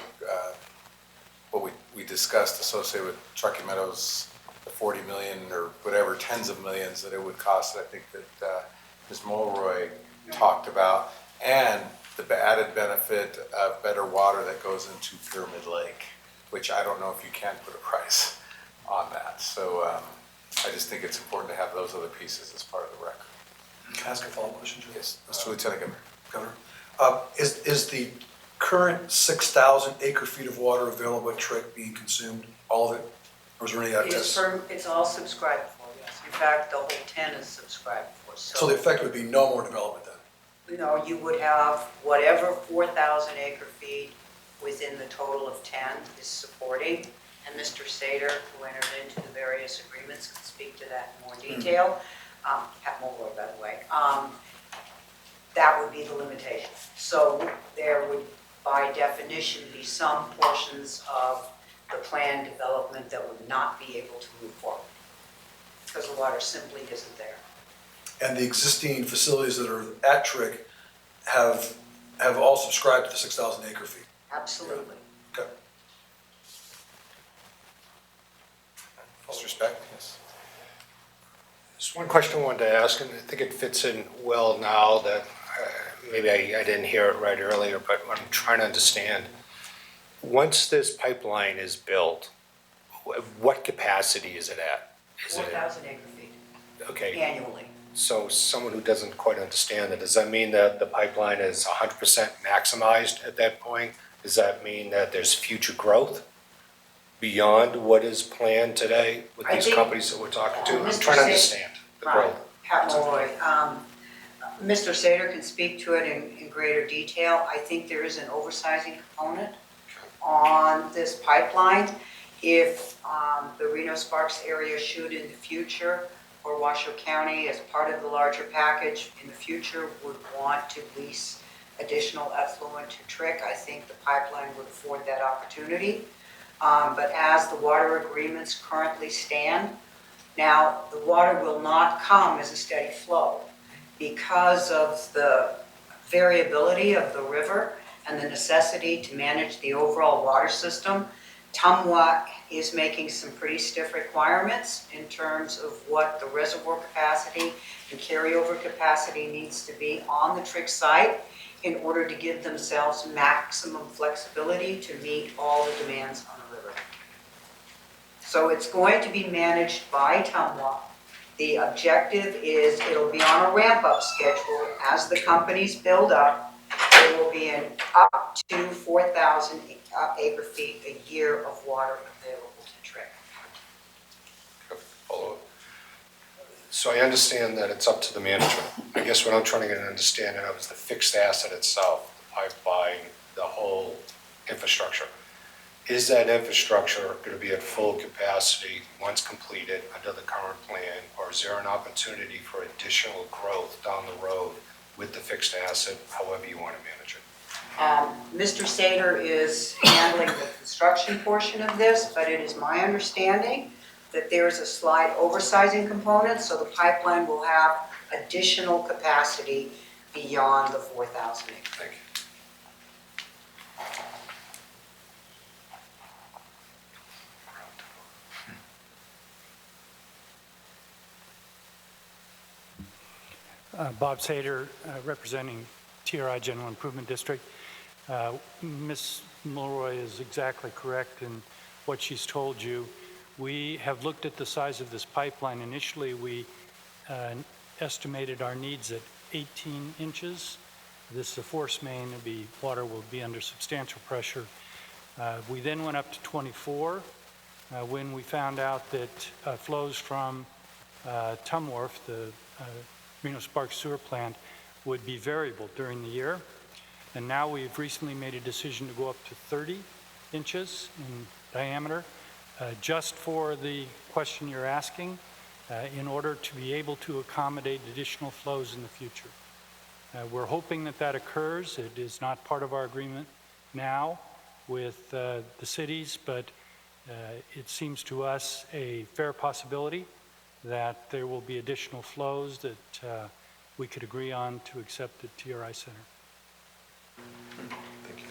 what we discussed associated with Truckee Meadows, the 40 million or whatever tens of millions that it would cost, I think that Ms. Mulroy talked about, and the added benefit of better water that goes into Pyramid Lake, which I don't know if you can put a price on that. So I just think it's important to have those other pieces as part of the record. Can I ask a follow-up question, Joe? Yes, Mr. Lieutenant Governor. Is the current 6,000 acre-feet of water available at Trick being consumed, all of it? Or is there any excess? It's all subscribed for, yes. In fact, the whole 10 is subscribed for. So the effect would be no more development then? No, you would have whatever 4,000 acre-feet within the total of 10 is supporting. And Mr. Sater, who entered into the various agreements, can speak to that in more detail. Pat Mulroy, by the way. That would be the limitation. So there would, by definition, be some portions of the planned development that would not be able to move forward because the water simply isn't there. And the existing facilities that are at Trick have all subscribed to the 6,000 acre-feet? Absolutely. Okay. Mr. Speck, yes. Just one question I wanted to ask, and I think it fits in well now that maybe I didn't hear it right earlier, but I'm trying to understand. Once this pipeline is built, what capacity is it at? 4,000 acre-feet Okay. annually. So someone who doesn't quite understand that, does that mean that the pipeline is 100% maximized at that point? Does that mean that there's future growth beyond what is planned today with these companies that we're talking to? I'm trying to understand the growth. Pat Mulroy, Mr. Sater can speak to it in greater detail. I think there is an oversizing component on this pipeline. If the Reno Sparks area should in the future, or Washoe County as part of the larger package in the future would want to lease additional effluent to Trick, I think the pipeline would afford that opportunity. But as the water agreements currently stand, now the water will not come as a steady flow because of the variability of the river and the necessity to manage the overall water system. Tumwa is making some pretty stiff requirements in terms of what the reservoir capacity and carryover capacity needs to be on the Trick site in order to give themselves maximum flexibility to meet all the demands on the river. So it's going to be managed by Tumwa. The objective is it'll be on a ramp-up schedule as the companies build up. There will be an up to 4,000 acre-feet a year of water available to Trick. Follow-up. So I understand that it's up to the management. I guess what I'm trying to get an understanding of is the fixed asset itself, the pipeline, the whole infrastructure. Is that infrastructure going to be at full capacity once completed under the current plan, or is there an opportunity for additional growth down the road with the fixed asset, however you want to manage it? Mr. Sater is handling the construction portion of this, but it is my understanding that there is a slight oversizing component, so the pipeline will have additional capacity beyond the 4,000 acre. Thank you. Bob Sater, representing TRI General Improvement District. Ms. Mulroy is exactly correct in what she's told you. We have looked at the size of this pipeline. Initially, we estimated our needs at 18 inches. This is a force main. Water will be under substantial pressure. We then went up to 24 when we found out that flows from Tumwharf, the Reno Sparks sewer plant, would be variable during the year. And now we've recently made a decision to go up to 30 inches in diameter, just for the question you're asking, in order to be able to accommodate additional flows in the future. We're hoping that that occurs. It is not part of our agreement now with the cities, but it seems to us a fair possibility that there will be additional flows that we could agree on to accept at TRI Center. Thank you.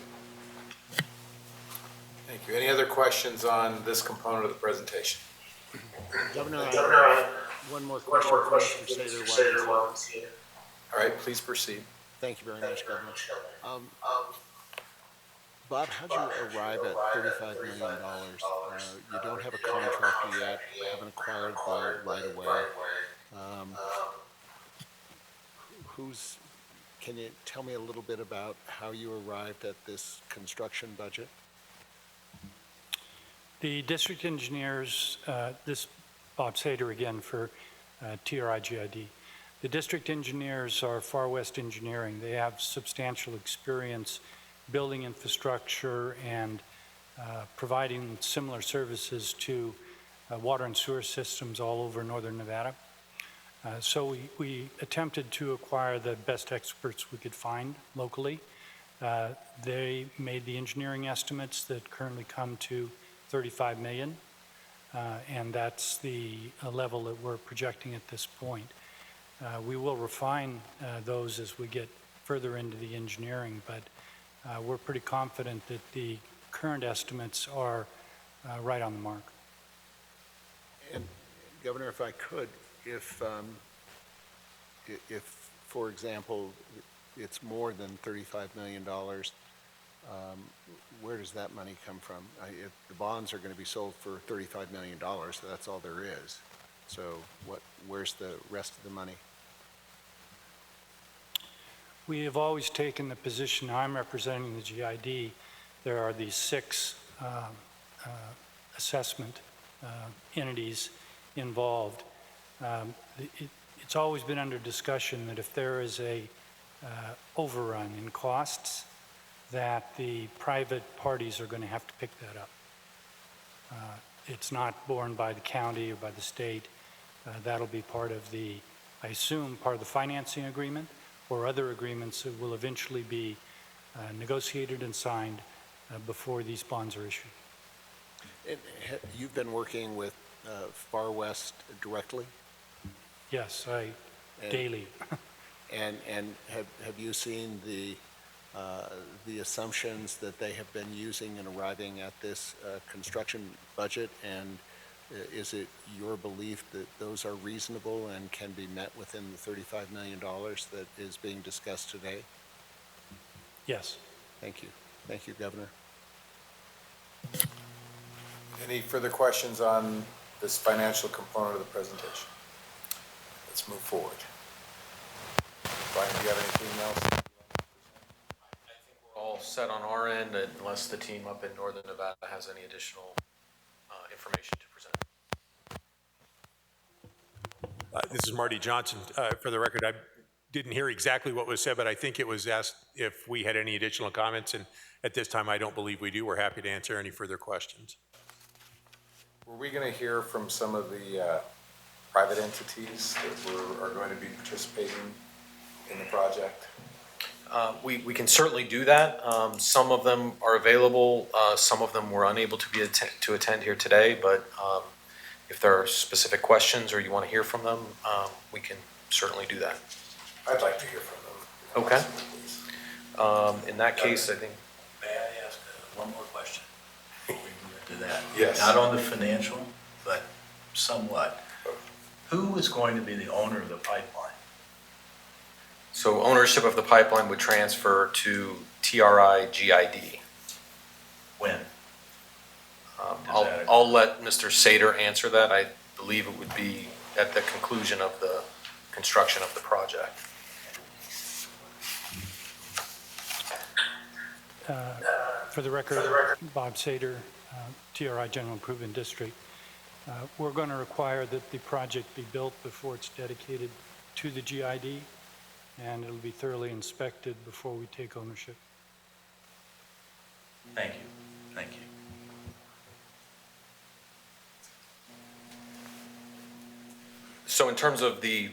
Thank you. Any other questions on this component of the presentation? Governor, I have one more question for Mr. Sater while he's here. All right, please proceed. Thank you very much, Governor. Bob, how'd you arrive at $35 million? You don't have a contractor yet, haven't acquired the right-of-way. Can you tell me a little bit about how you arrived at this construction budget? The district engineers, this Bob Sater again for TRI GID. The district engineers are Far West Engineering. They have substantial experience building infrastructure and providing similar services to water and sewer systems all over northern Nevada. So we attempted to acquire the best experts we could find locally. They made the engineering estimates that currently come to $35 million, and that's the level that we're projecting at this point. We will refine those as we get further into the engineering, but we're pretty confident that the current estimates are right on the mark. And Governor, if I could, if for example, it's more than $35 million, where does that money come from? If the bonds are going to be sold for $35 million, so that's all there is. So where's the rest of the money? We have always taken the position, I'm representing the GID, there are these 6 assessment entities involved. It's always been under discussion that if there is a overrun in costs, that the private parties are going to have to pick that up. It's not borne by the county or by the state. That'll be part of the, I assume, part of the financing agreement or other agreements that will eventually be negotiated and signed before these bonds are issued. And you've been working with Far West directly? Yes, daily. And have you seen the assumptions that they have been using in arriving at this construction budget? And is it your belief that those are reasonable and can be met within the $35 million that is being discussed today? Yes. Thank you. Thank you, Governor. Any further questions on this financial component of the presentation? Let's move forward. Brian, do you have anything else? I think we're all set on our end unless the team up in northern Nevada has any additional information to present. This is Marty Johnson. For the record, I didn't hear exactly what was said, but I think it was asked if we had any additional comments, and at this time I don't believe we do. We're happy to answer any further questions. Were we going to hear from some of the private entities that are going to be participating in the project? We can certainly do that. Some of them are available. Some of them were unable to attend here today, but if there are specific questions or you want to hear from them, we can certainly do that. I'd like to hear from them. Okay. In that case, I think. May I ask one more question before we move into that? Yes. Not on the financial, but somewhat. Who is going to be the owner of the pipeline? So ownership of the pipeline would transfer to TRI GID. When? I'll let Mr. Sater answer that. I believe it would be at the conclusion of the construction of the project. For the record, Bob Sater, TRI General Improvement District. We're going to require that the project be built before it's dedicated to the GID, and it'll be thoroughly inspected before we take ownership. Thank you, thank you. So in terms of the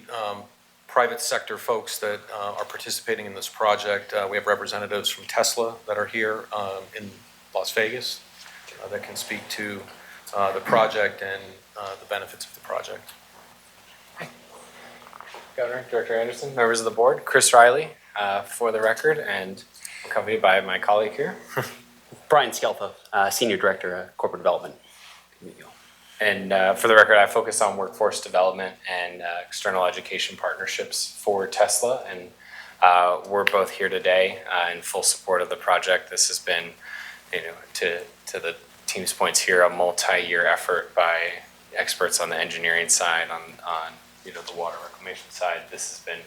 private sector folks that are participating in this project, we have representatives from Tesla that are here in Las Vegas that can speak to the project and the benefits of the project. Governor, Director Anderson, members of the board, Chris Riley, for the record, and accompanied by my colleague here, Brian Skelpa, Senior Director, Corporate Development. And for the record, I focus on workforce development and external education partnerships for Tesla, and we're both here today in full support of the project. This has been, to the team's points here, a multi-year effort by experts on the engineering side, on the water reclamation side. This has been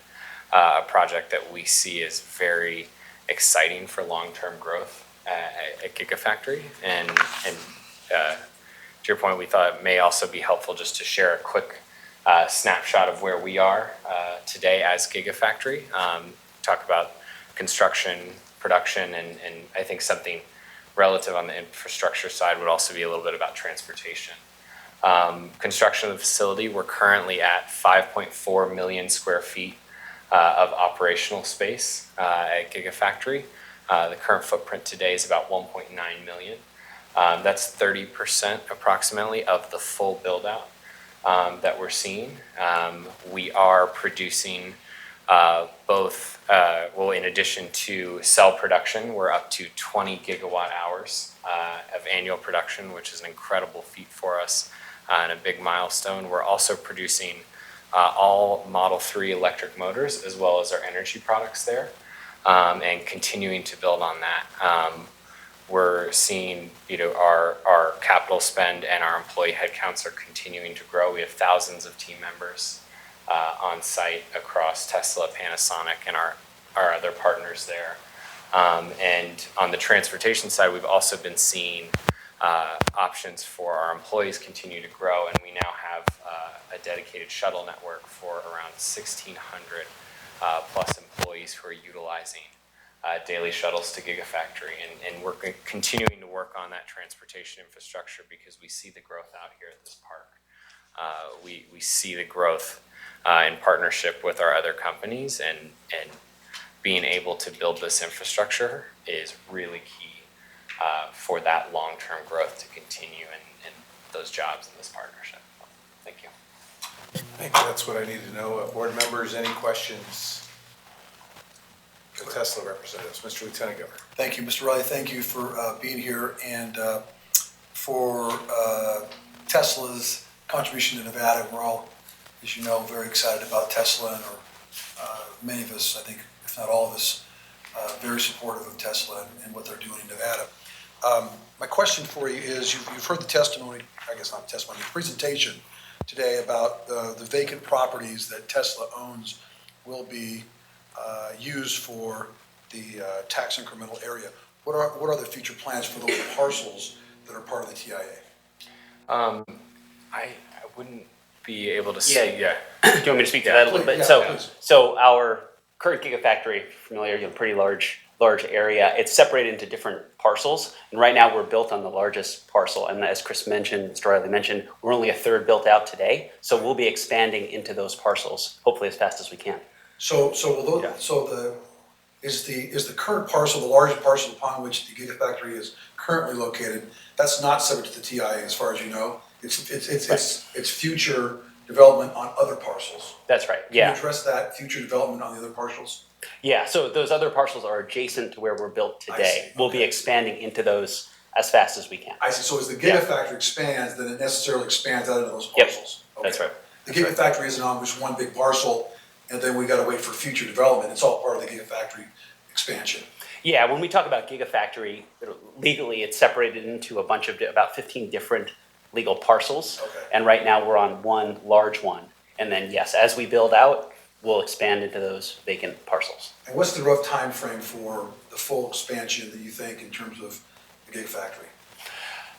a project that we see as very exciting for long-term growth at Gigafactory, and to your point, we thought it may also be helpful just to share a quick snapshot of where we are today as Gigafactory. Talk about construction, production, and I think something relative on the infrastructure side would also be a little bit about transportation. Construction of the facility, we're currently at 5.4 million square feet of operational space at Gigafactory. The current footprint today is about 1.9 million. That's 30% approximately of the full build out that we're seeing. We are producing both, in addition to cell production, we're up to 20 gigawatt hours of annual production, which is an incredible feat for us and a big milestone. We're also producing all Model 3 electric motors as well as our energy products there, and continuing to build on that. We're seeing, our capital spend and our employee headcounts are continuing to grow. We have thousands of team members on site across Tesla, Panasonic, and our other partners there. And on the transportation side, we've also been seeing options for our employees continue to grow, and we now have a dedicated shuttle network for around 1,600 plus employees who are utilizing daily shuttles to Gigafactory, and we're continuing to work on that transportation infrastructure because we see the growth out here at this park. We see the growth in partnership with our other companies, and being able to build this infrastructure is really key for that long-term growth to continue and those jobs in this partnership. Thank you. Thank you. That's what I need to know. Board members, any questions? The Tesla representatives, Mr. Lieutenant Governor. Thank you, Mr. Riley. Thank you for being here and for Tesla's contribution to Nevada. We're all, as you know, very excited about Tesla, and many of us, I think, if not all of us, very supportive of Tesla and what they're doing in Nevada. My question for you is, you've heard the testimony, I guess not testimony, the presentation today about the vacant properties that Tesla owns will be used for the tax incremental area. What are the future plans for those parcels that are part of the TIA? I wouldn't be able to say. Yeah. Do you want me to speak to that a little bit? So our current Gigafactory, familiar, pretty large area. It's separated into different parcels, and right now we're built on the largest parcel. And as Chris mentioned, Mr. Riley mentioned, we're only a third built out today, so we'll be expanding into those parcels, hopefully as fast as we can. Is the current parcel, the largest parcel upon which the Gigafactory is currently located, that's not subject to the TIA as far as you know? It's future development on other parcels. That's right, Can you address that, future development on the other parcels? Yeah, so those other parcels are adjacent to where we're built today. We'll be expanding into those as fast as we can. I see, so as the Gigafactory expands, then it necessarily expands out into those parcels? Yep, that's right. The Gigafactory isn't on just one big parcel, and then we gotta wait for future development. It's all part of the Gigafactory expansion. Yeah, when we talk about Gigafactory, legally it's separated into a bunch of, about 15 different legal parcels. Okay. And right now we're on one large one. And then, yes, as we build out, we'll expand into those vacant parcels. And what's the rough time frame for the full expansion that you think in terms of the Gigafactory?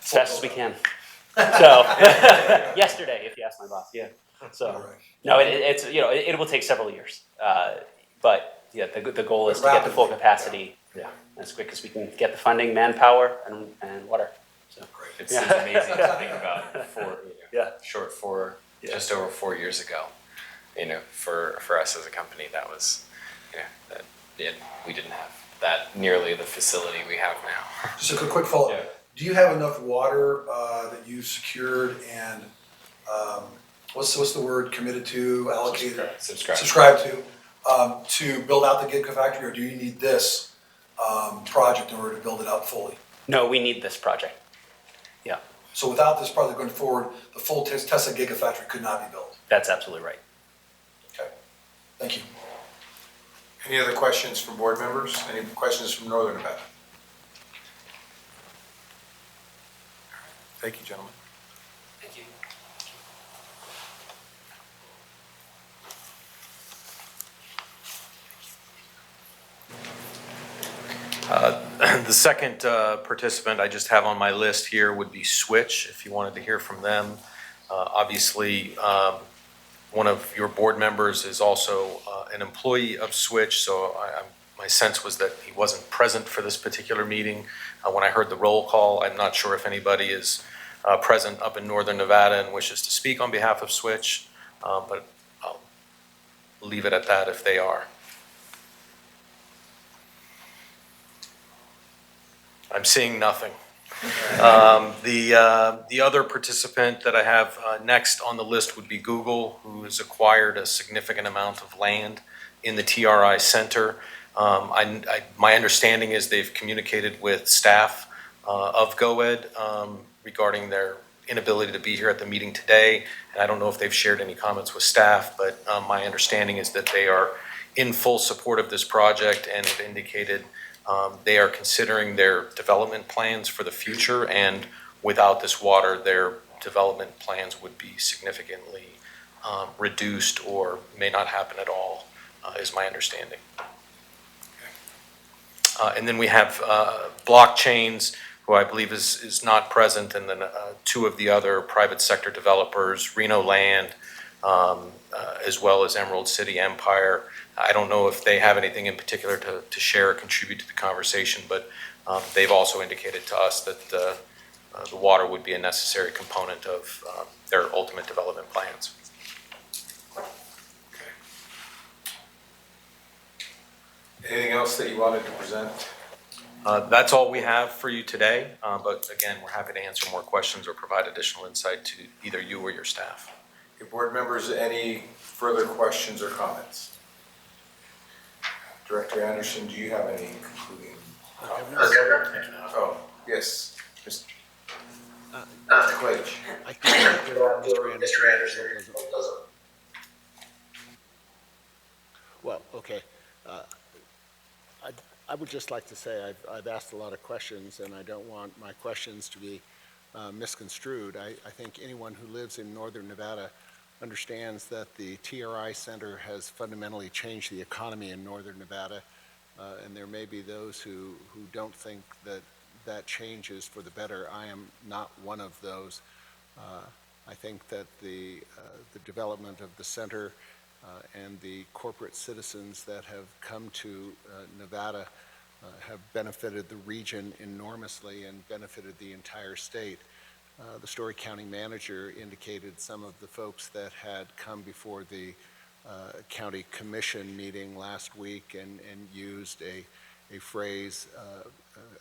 As fast as we can. So, yesterday, if you ask my boss, yeah. So, no, it's, you know, it will take several years. But yeah, the goal is to get to full capacity, as quick as we can get the funding, manpower, and water. So, It's amazing to think about just over 4 years ago. You know, for us as a company, that was, we didn't have that nearly the facility we have now. Just a quick follow-up. Yeah. Do you have enough water that you've secured and what's the word, committed to, allocated? Subscribed to build out the Gigafactory, or do you need this project in order to build it out fully? No, we need this project. Yeah. So without this project going forward, the full Tesla Gigafactory could not be built? That's absolutely right. Okay, thank you. Any other questions from board members? Any questions from Northern Nevada? Thank you, gentlemen. Thank you. The second participant I just have on my list here would be Switch, if you wanted to hear from them. Obviously, one of your board members is also an employee of Switch, so my sense was that he wasn't present for this particular meeting. When I heard the roll call, I'm not sure if anybody is present up in Northern Nevada and wishes to speak on behalf of Switch, but I'll leave it at that if they are. I'm seeing nothing. The other participant that I have next on the list would be Google, who has acquired a significant amount of land in the TRI Center. My understanding is they've communicated with staff of GOED regarding their inability to be here at the meeting today. And I don't know if they've shared any comments with staff, but my understanding is that they are in full support of this project and have indicated they are considering their development plans for the future, and without this water, their development plans would be significantly reduced or may not happen at all, is my understanding. And then we have Blockchains, who I believe is not present, and then two of the other private sector developers, Reno Land, as well as Emerald City Empire. I don't know if they have anything in particular to share or contribute to the conversation, but they've also indicated to us that the water would be a necessary component of their ultimate development plans. Anything else that you wanted to present? That's all we have for you today, but again, we're happy to answer more questions or provide additional insight to either you or your staff. Okay, board members, any further questions or comments? Director Anderson, do you have any concluding comments? Oh, yes. Mr. Clage. I think Mr. Anderson doesn't. Well, okay. I would just like to say I've asked a lot of questions, and I don't want my questions to be misconstrued. I think anyone who lives in Northern Nevada understands that the TRI Center has fundamentally changed the economy in Northern Nevada, and there may be those who don't think that change is for the better. I am not one of those. I think that the development of the center and the corporate citizens that have come to Nevada have benefited the region enormously and benefited the entire state. The Story County manager indicated some of the folks that had come before the county commission meeting last week and used a phrase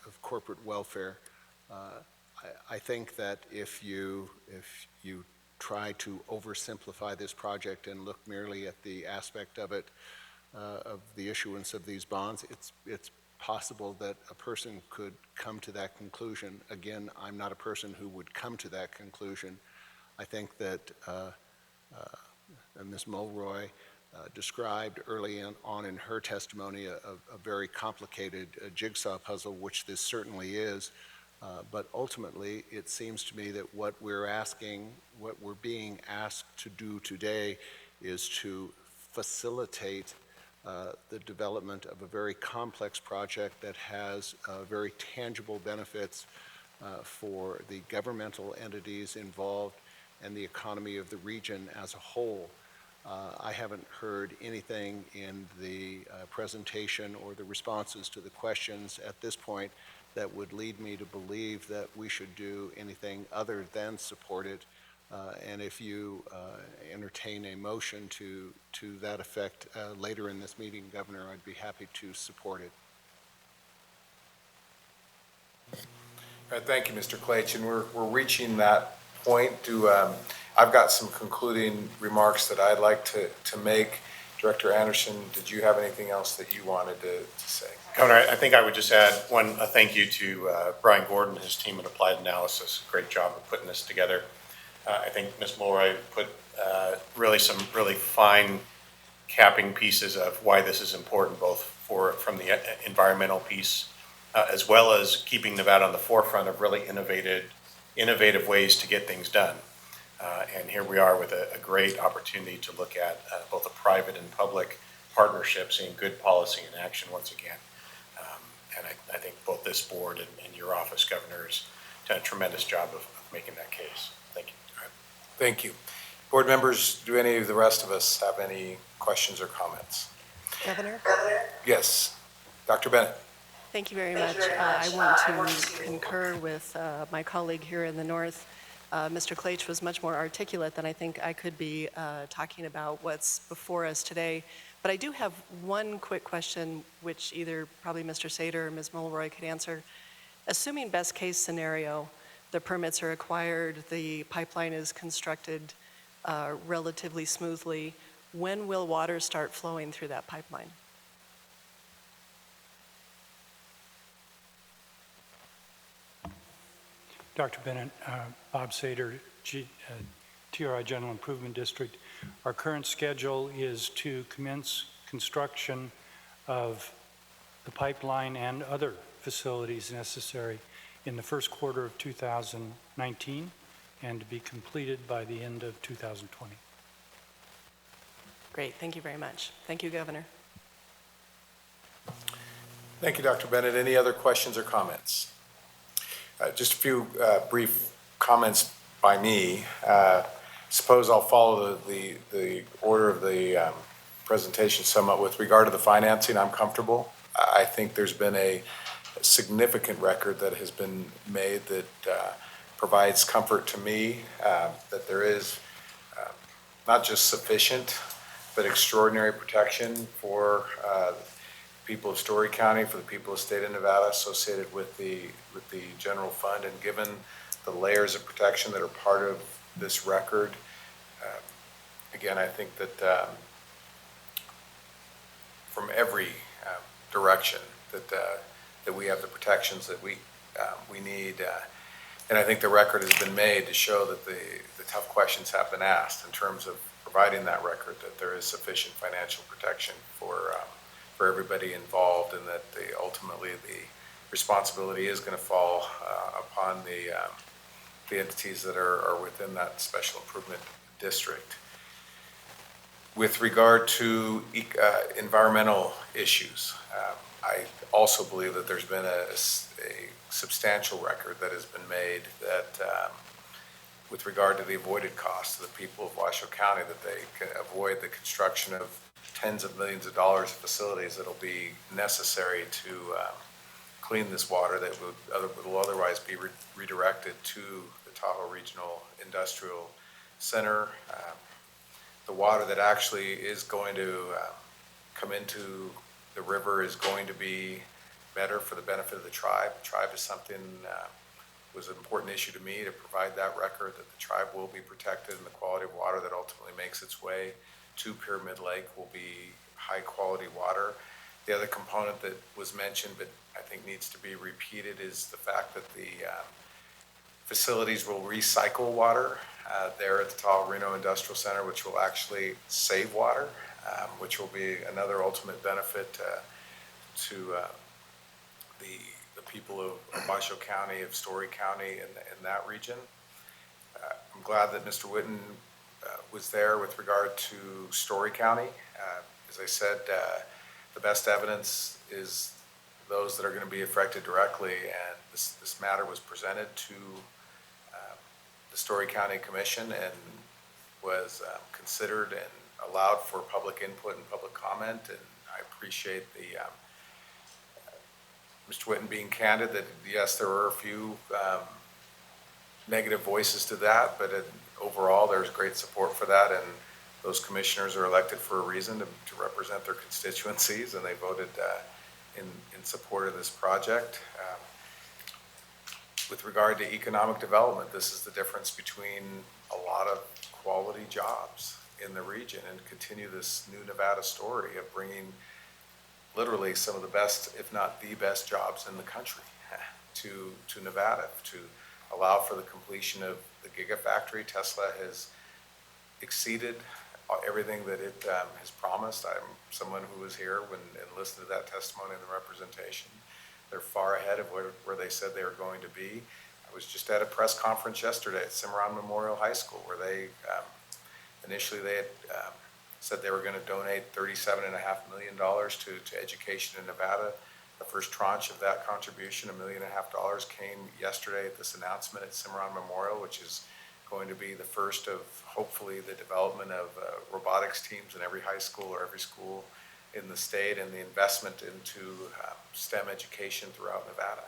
of corporate welfare. I think that if you try to oversimplify this project and look merely at the aspect of it, of the issuance of these bonds, it's possible that a person could come to that conclusion. Again, I'm not a person who would come to that conclusion. I think that Ms. Mulroy described early on in her testimony a very complicated jigsaw puzzle, which this certainly is. But ultimately, it seems to me that what we're being asked to do today is to facilitate the development of a very complex project that has very tangible benefits for the governmental entities involved and the economy of the region as a whole. I haven't heard anything in the presentation or the responses to the questions at this point that would lead me to believe that we should do anything other than support it. And if you entertain a motion to that effect later in this meeting, Governor, I'd be happy to support it. All right, thank you, Mr. Clayton. We're reaching that point. I've got some concluding remarks that I'd like to make. Director Anderson, did you have anything else that you wanted to say? Governor, I think I would just add a thank you to Brian Gordon and his team at Applied Analysis. Great job of putting this together. I think Ms. Mulroy put some really fine capping pieces of why this is important, both from the environmental piece as well as keeping Nevada on the forefront of really innovative ways to get things done. And here we are with a great opportunity to look at both a private and public partnership, seeing good policy in action once again. And I think both this board and your office, Governor, has done a tremendous job of making that case. Thank you. Thank you. Board members, do any of the rest of us have any questions or comments? Governor? Yes. Dr. Bennett. Thank you very much. I want to concur with my colleague here in the north. Mr. Claich was much more articulate than I think I could be talking about what's before us today. But I do have one quick question, which either probably Mr. Sater or Ms. Mulroy could answer. Assuming best case scenario, the permits are acquired, the pipeline is constructed relatively smoothly, when will water start flowing through that pipeline? Dr. Bennett, Bob Sater, TRI General Improvement District. Our current schedule is to commence construction of the pipeline and other facilities necessary in the first quarter of 2019 and to be completed by the end of 2020. Great, thank you very much. Thank you, Governor. Thank you, Dr. Bennett. Any other questions or comments? Just a few brief comments by me. Suppose I'll follow the order of the presentation somewhat. With regard to the financing, I'm comfortable. I think there's been a significant record that has been made that provides comfort to me that there is not just sufficient, but extraordinary protection for people of Story County, for the people of the state of Nevada associated with the general fund, and given the layers of protection that are part of this record, again, I think that from every direction that we have the protections that we need, and I think the record has been made to show that the tough questions have been asked in terms of providing that record, that there is sufficient financial protection for everybody involved, and that ultimately the responsibility is going to fall upon the entities that are within that special improvement district. With regard to environmental issues, I also believe that there's been a substantial record that has been made that with regard to the avoided costs of the people of Washoe County, that they can avoid the construction of tens of millions of dollars of facilities that will be necessary to clean this water that would otherwise be redirected to the Tahoe Regional Industrial Center. The water that actually is going to come into the river is going to be better for the benefit of the tribe. The tribe is something was an important issue to me to provide that record that the tribe will be protected, and the quality of water that ultimately makes its way to Pyramid Lake will be high quality water. The other component that was mentioned but I think needs to be repeated is the fact that the facilities will recycle water there at the Tahoe Reno Industrial Center, which will actually save water. which will be another ultimate benefit to the people of Washoe County, of Story County, in that region. I'm glad that Mr. Witten was there with regard to Story County. As I said, the best evidence is those that are going to be affected directly, and this matter was presented to the Story County Commission and was considered and allowed for public input and public comment, and I appreciate the Mr. Witten being candid that yes, there were a few negative voices to that, but overall there's great support for that, and those commissioners are elected for a reason to represent their constituencies, and they voted in support of this project. With regard to economic development, this is the difference between a lot of quality jobs in the region, and continue this new Nevada story of bringing literally some of the best, if not the best jobs in the country to Nevada, to allow for the completion of the Gigafactory. Tesla has exceeded everything that it has promised. I'm someone who was here and listened to that testimony and the representation. They're far ahead of where they said they were going to be. I was just at a press conference yesterday at Cimarron Memorial High School where they initially they had said they were going to donate $37.5 million to education in Nevada. The first tranche of that contribution, $1.5 million, came yesterday at this announcement at Cimarron Memorial, which is going to be the first of hopefully the development of robotics teams in every high school or every school in the state, and the investment into STEM education throughout Nevada.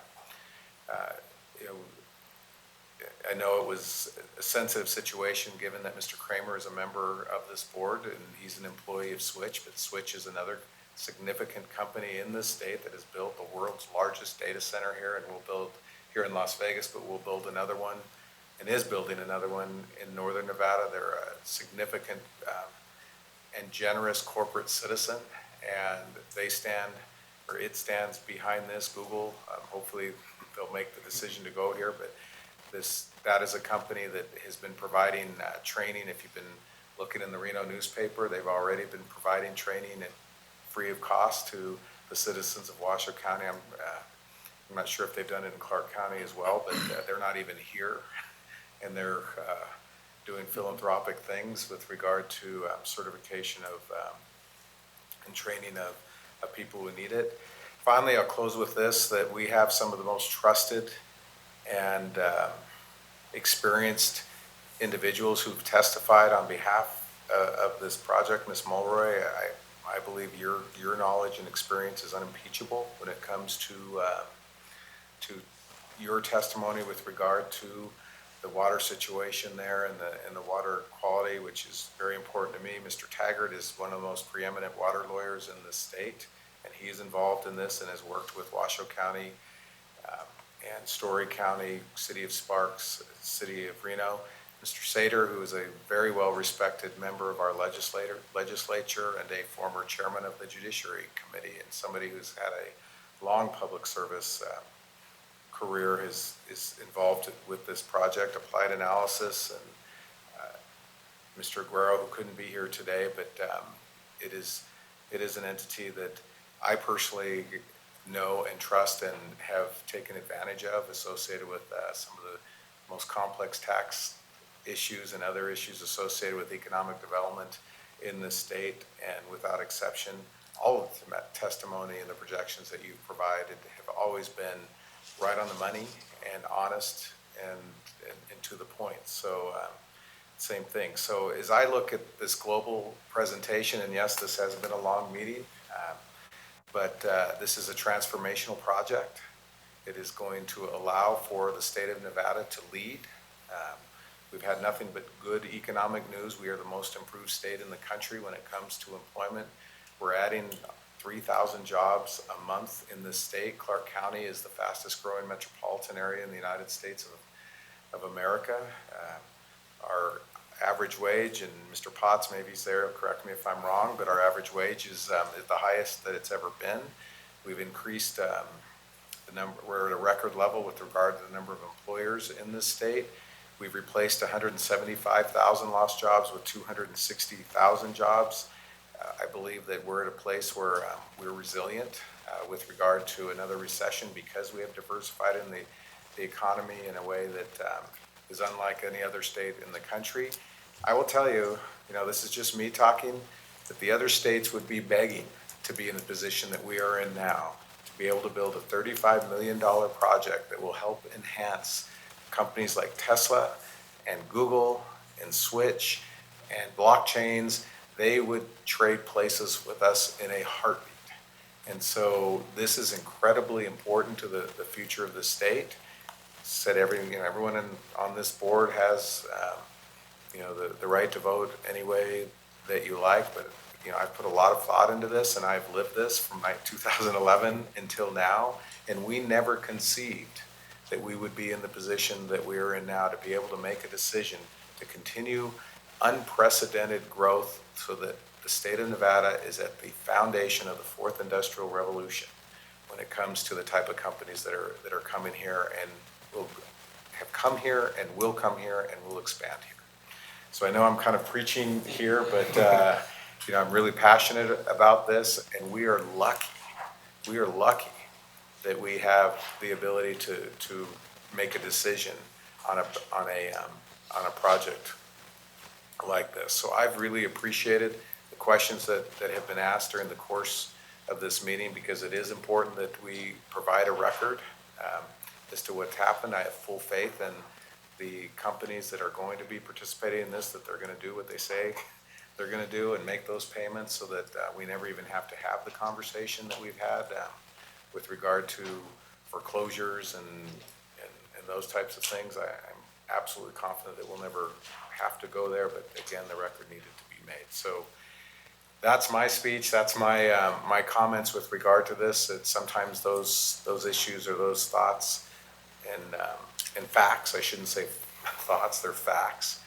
I know it was a sensitive situation given that Mr. Kramer is a member of this board and he's an employee of Switch, but Switch is another significant company in this state that has built the world's largest data center here, and will build here in Las Vegas, but will build another one and is building another one in northern Nevada. They're a significant and generous corporate citizen, and they stand, or it stands behind this. Google, hopefully they'll make the decision to go here, but that is a company that has been providing training. If you've been looking in the Reno newspaper, they've already been providing training free of cost to the citizens of Washoe County. I'm not sure if they've done it in Clark County as well, but they're not even here, and they're doing philanthropic things with regard to certification of and training of people who need it. Finally, I'll close with this, that we have some of the most trusted and experienced individuals who've testified on behalf of this project. Ms. Mulroy, I believe your knowledge and experience is unimpeachable when it comes to your testimony with regard to the water situation there and the water quality, which is very important to me. Mr. Taggart is one of the most preeminent water lawyers in the state, and he is involved in this and has worked with Washoe County and Story County, City of Sparks, City of Reno. Mr. Sater, who is a very well-respected member of our legislature and a former chairman of the Judiciary Committee, and somebody who's had a long public service career, is involved with this project, applied analysis, and Mr. Aguero, who couldn't be here today, but it is an entity that I personally know and trust and have taken advantage of, associated with some of the most complex tax issues and other issues associated with economic development in this state. And without exception, all of the testimony and the projections that you've provided have always been right on the money and honest and to the point. So same thing. So as I look at this global presentation, and yes, this has been a long meeting, but this is a transformational project. It is going to allow for the state of Nevada to lead. We've had nothing but good economic news. We are the most improved state in the country when it comes to employment. We're adding 3,000 jobs a month in this state. Clark County is the fastest growing metropolitan area in the United States of America. Our average wage, and Mr. Potts, maybe he's there, correct me if I'm wrong, but our average wage is the highest that it's ever been. We've increased the number, we're at a record level with regard to the number of employers in this state. We've replaced 175,000 lost jobs with 260,000 jobs. I believe that we're at a place where we're resilient with regard to another recession because we have diversified in the economy in a way that is unlike any other state in the country. I will tell you, this is just me talking, that the other states would be begging to be in the position that we are in now, to be able to build a $35 million project that will help enhance companies like Tesla and Google and Switch and blockchains. They would trade places with us in a heartbeat. And so this is incredibly important to the future of the state. Said everyone on this board has the right to vote any way that you like, but I've put a lot of thought into this, and I've lived this from 2011 until now, and we never conceived that we would be in the position that we are in now to be able to make a decision to continue unprecedented growth so that the state of Nevada is at the foundation of the fourth industrial revolution when it comes to the type of companies that are coming here and have come here and will come here and will expand here. So I know I'm kind of preaching here, but I'm really passionate about this, and we are lucky that we have the ability to make a decision on a project like this. So I've really appreciated the questions that have been asked during the course of this meeting, because it is important that we provide a record as to what's happened. I have full faith in the companies that are going to be participating in this, that they're going to do what they say they're going to do and make those payments so that we never even have to have the conversation that we've had with regard to foreclosures and those types of things. I'm absolutely confident that we'll never have to go there, but again, the record needed to be made. So that's my speech. That's my my comments with regard to this. That sometimes those issues or those thoughts and facts, I shouldn't say thoughts, they're facts,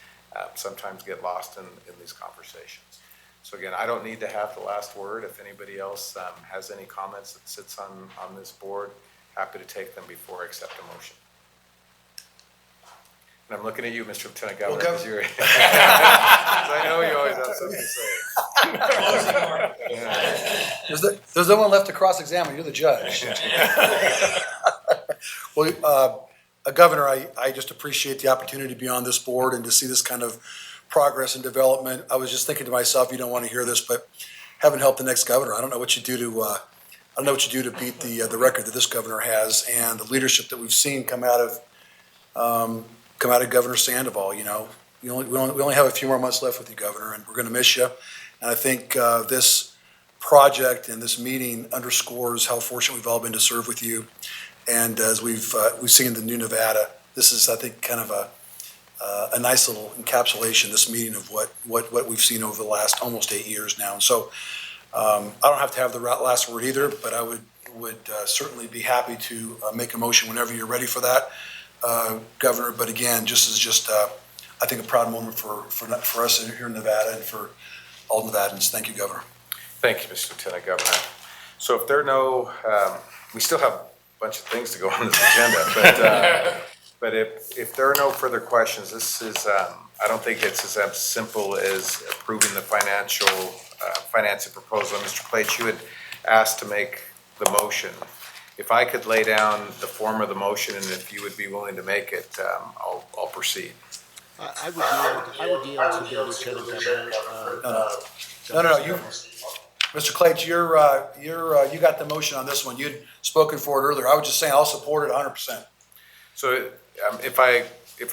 sometimes get lost in these conversations. So again, I don't need to have the last word. If anybody else has any comments that sits on this board, happy to take them before I accept a motion. And I'm looking at you, Mr. Lieutenant Governor, because you're, 'cause I know you always have something to say. There's no one left to cross-examine. You're the judge. Well, Governor, I just appreciate the opportunity to be on this board and to see this kind of progress and development. I was just thinking to myself, you don't want to hear this, but heaven help the next governor. I don't know what you do to beat the record that this governor has and the leadership that we've seen come out of Governor Sandoval. We only have a few more months left with you, Governor, and we're going to miss you. And I think this project and this meeting underscores how fortunate we've all been to serve with you. And as we've seen the new Nevada, this is, I think, kind of a nice little encapsulation, this meeting, of what we've seen over the last almost 8 years now. And so I don't have to have the last word either, but I would certainly be happy to make a motion whenever you're ready for that, Governor. But again, I think a proud moment for us here in Nevada and for all Nevadans. Thank you, Governor. Thank you, Mr. Lieutenant Governor. So if there are no, we still have a bunch of things to go on this agenda, but if there are no further questions, this is, I don't think it's as simple as approving the financing proposal. Mr. Claich, you had asked to make the motion. If I could lay down the form of the motion, and if you would be willing to make it, I'll proceed. I would yield to the Lieutenant Governor. No. Mr. Claich, you got the motion on this one. You'd spoken for it earlier. I was just saying I'll support it 100%. So if I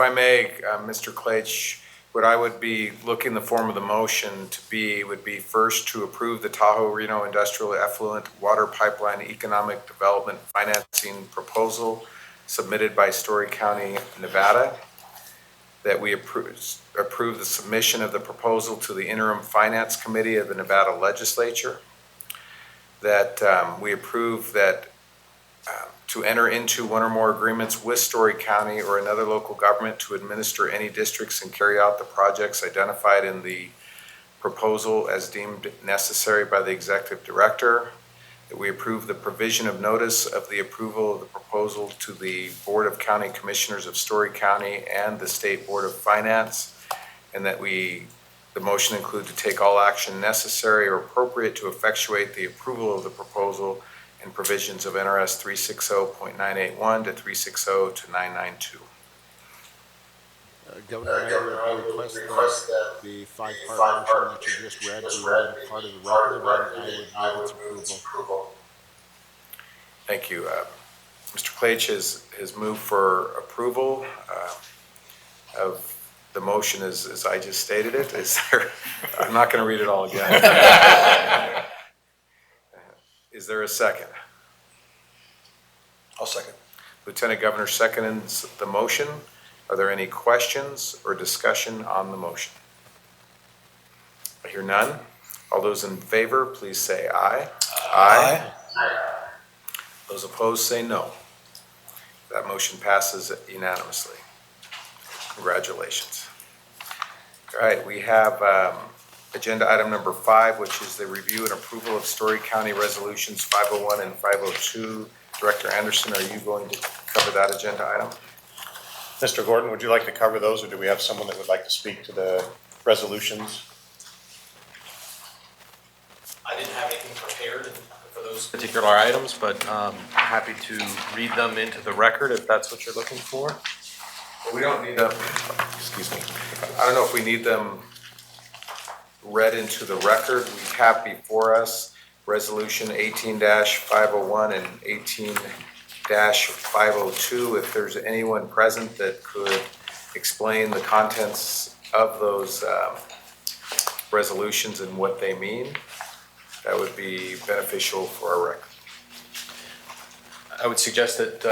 may, Mr. Claich, what I would be looking the form of the motion to be would be first to approve the Tahoe-Reno Industrial Effluent Water Pipeline Economic Development Financing Proposal submitted by Story County, Nevada, that we approve the submission of the proposal to the Interim Finance Committee of the Nevada Legislature, that we approve that to enter into one or more agreements with Story County or another local government to administer any districts and carry out the projects identified in the proposal as deemed necessary by the Executive Director, that we approve the provision of notice of the approval of the proposal to the Board of County Commissioners of Story County and the State Board of Finance, and that we The motion includes to take all action necessary or appropriate to effectuate the approval of the proposal and provisions of NRS 360.981 to 360 to 992. Governor, I would request that the five-part motion that you just read be made part of the record, and I would move its approval. Thank you. Mr. Claich has moved for approval of the motion as I just stated it. I'm not going to read it all again. Is there a second? I'll second. Lieutenant Governor seconds the motion. Are there any questions or discussion on the motion? I hear none. All those in favor, please say aye. Aye. Those opposed say no. That motion passes unanimously. Congratulations. All right, we have agenda item number 5, which is the review and approval of Story County Resolutions 501 and 502. Director Anderson, are you going to cover that agenda item? Mr. Gordon, would you like to cover those, or do we have someone that would like to speak to the resolutions? I didn't have anything prepared for those particular items, but happy to read them into the record if that's what you're looking for. Well, we don't need them, excuse me. I don't know if we need them read into the record. We have before us Resolution 18-501 and 18-502. If there's anyone present that could explain the contents of those resolutions and what they mean, that would be beneficial for our record. I would suggest that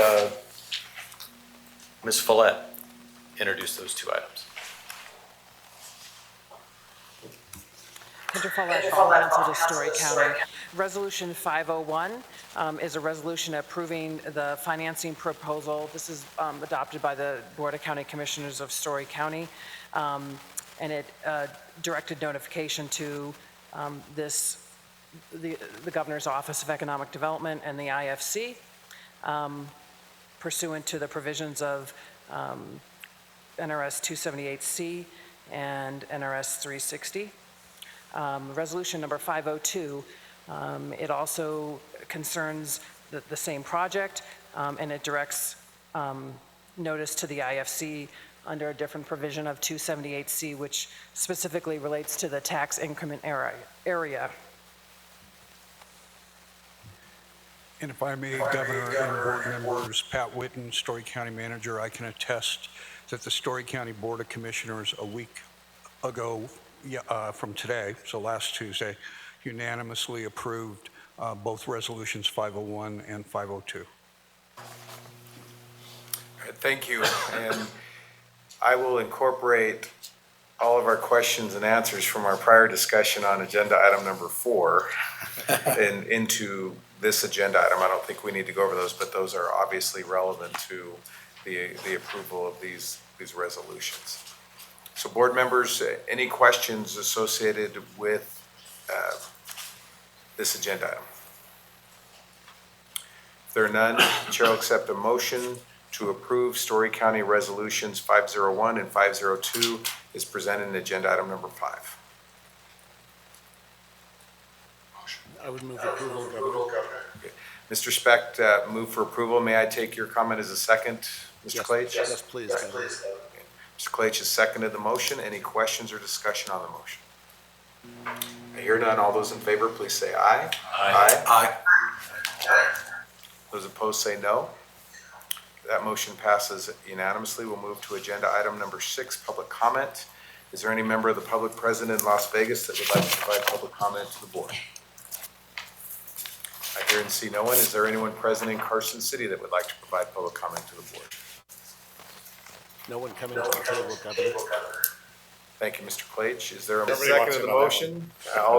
Ms. Follett introduce those two items. Kendra Follett, Council to Story County. Resolution 501 is a resolution approving the financing proposal. This is adopted by the Board of County Commissioners of Story County, and it directed notification to the Governor's Office of Economic Development and the IFC pursuant to the provisions of NRS 278C and NRS 360. Resolution number 502, it also concerns the same project, and it directs notice to the IFC under a different provision of 278C, which specifically relates to the tax increment area. And if I may, Governor and board members, Pat Whitten, Story County Manager, I can attest that the Story County Board of Commissioners a week ago from today, so last Tuesday, unanimously approved both resolutions 501 and 502. All right, thank you. And I will incorporate all of our questions and answers from our prior discussion on agenda item number 4 and into this agenda item. I don't think we need to go over those, but those are obviously relevant to the approval of these resolutions. So board members, any questions associated with this agenda item? If there are none, the chair will accept a motion to approve Story County Resolutions 501 and 502 is presented in agenda item number 5. I would move approval, Governor. Okay. Mr. Specht, move for approval. May I take your comment as a second, Mr. Claich? Yes, please, Governor. Okay. Mr. Claich has seconded the motion. Any questions or discussion on the motion? I hear none. All those in favor, please say aye. Aye. Aye. Those opposed say no. That motion passes unanimously. We'll move to agenda item number 6, public comment. Is there any member of the public present in Las Vegas that would like to provide public comment to the board? I hear and see no one. Is there anyone present in Carson City that would like to provide public comment to the board? No one coming to the table, Governor. Thank you, Mr. Claich. Is there a Nobody second wants of the in on that motion? All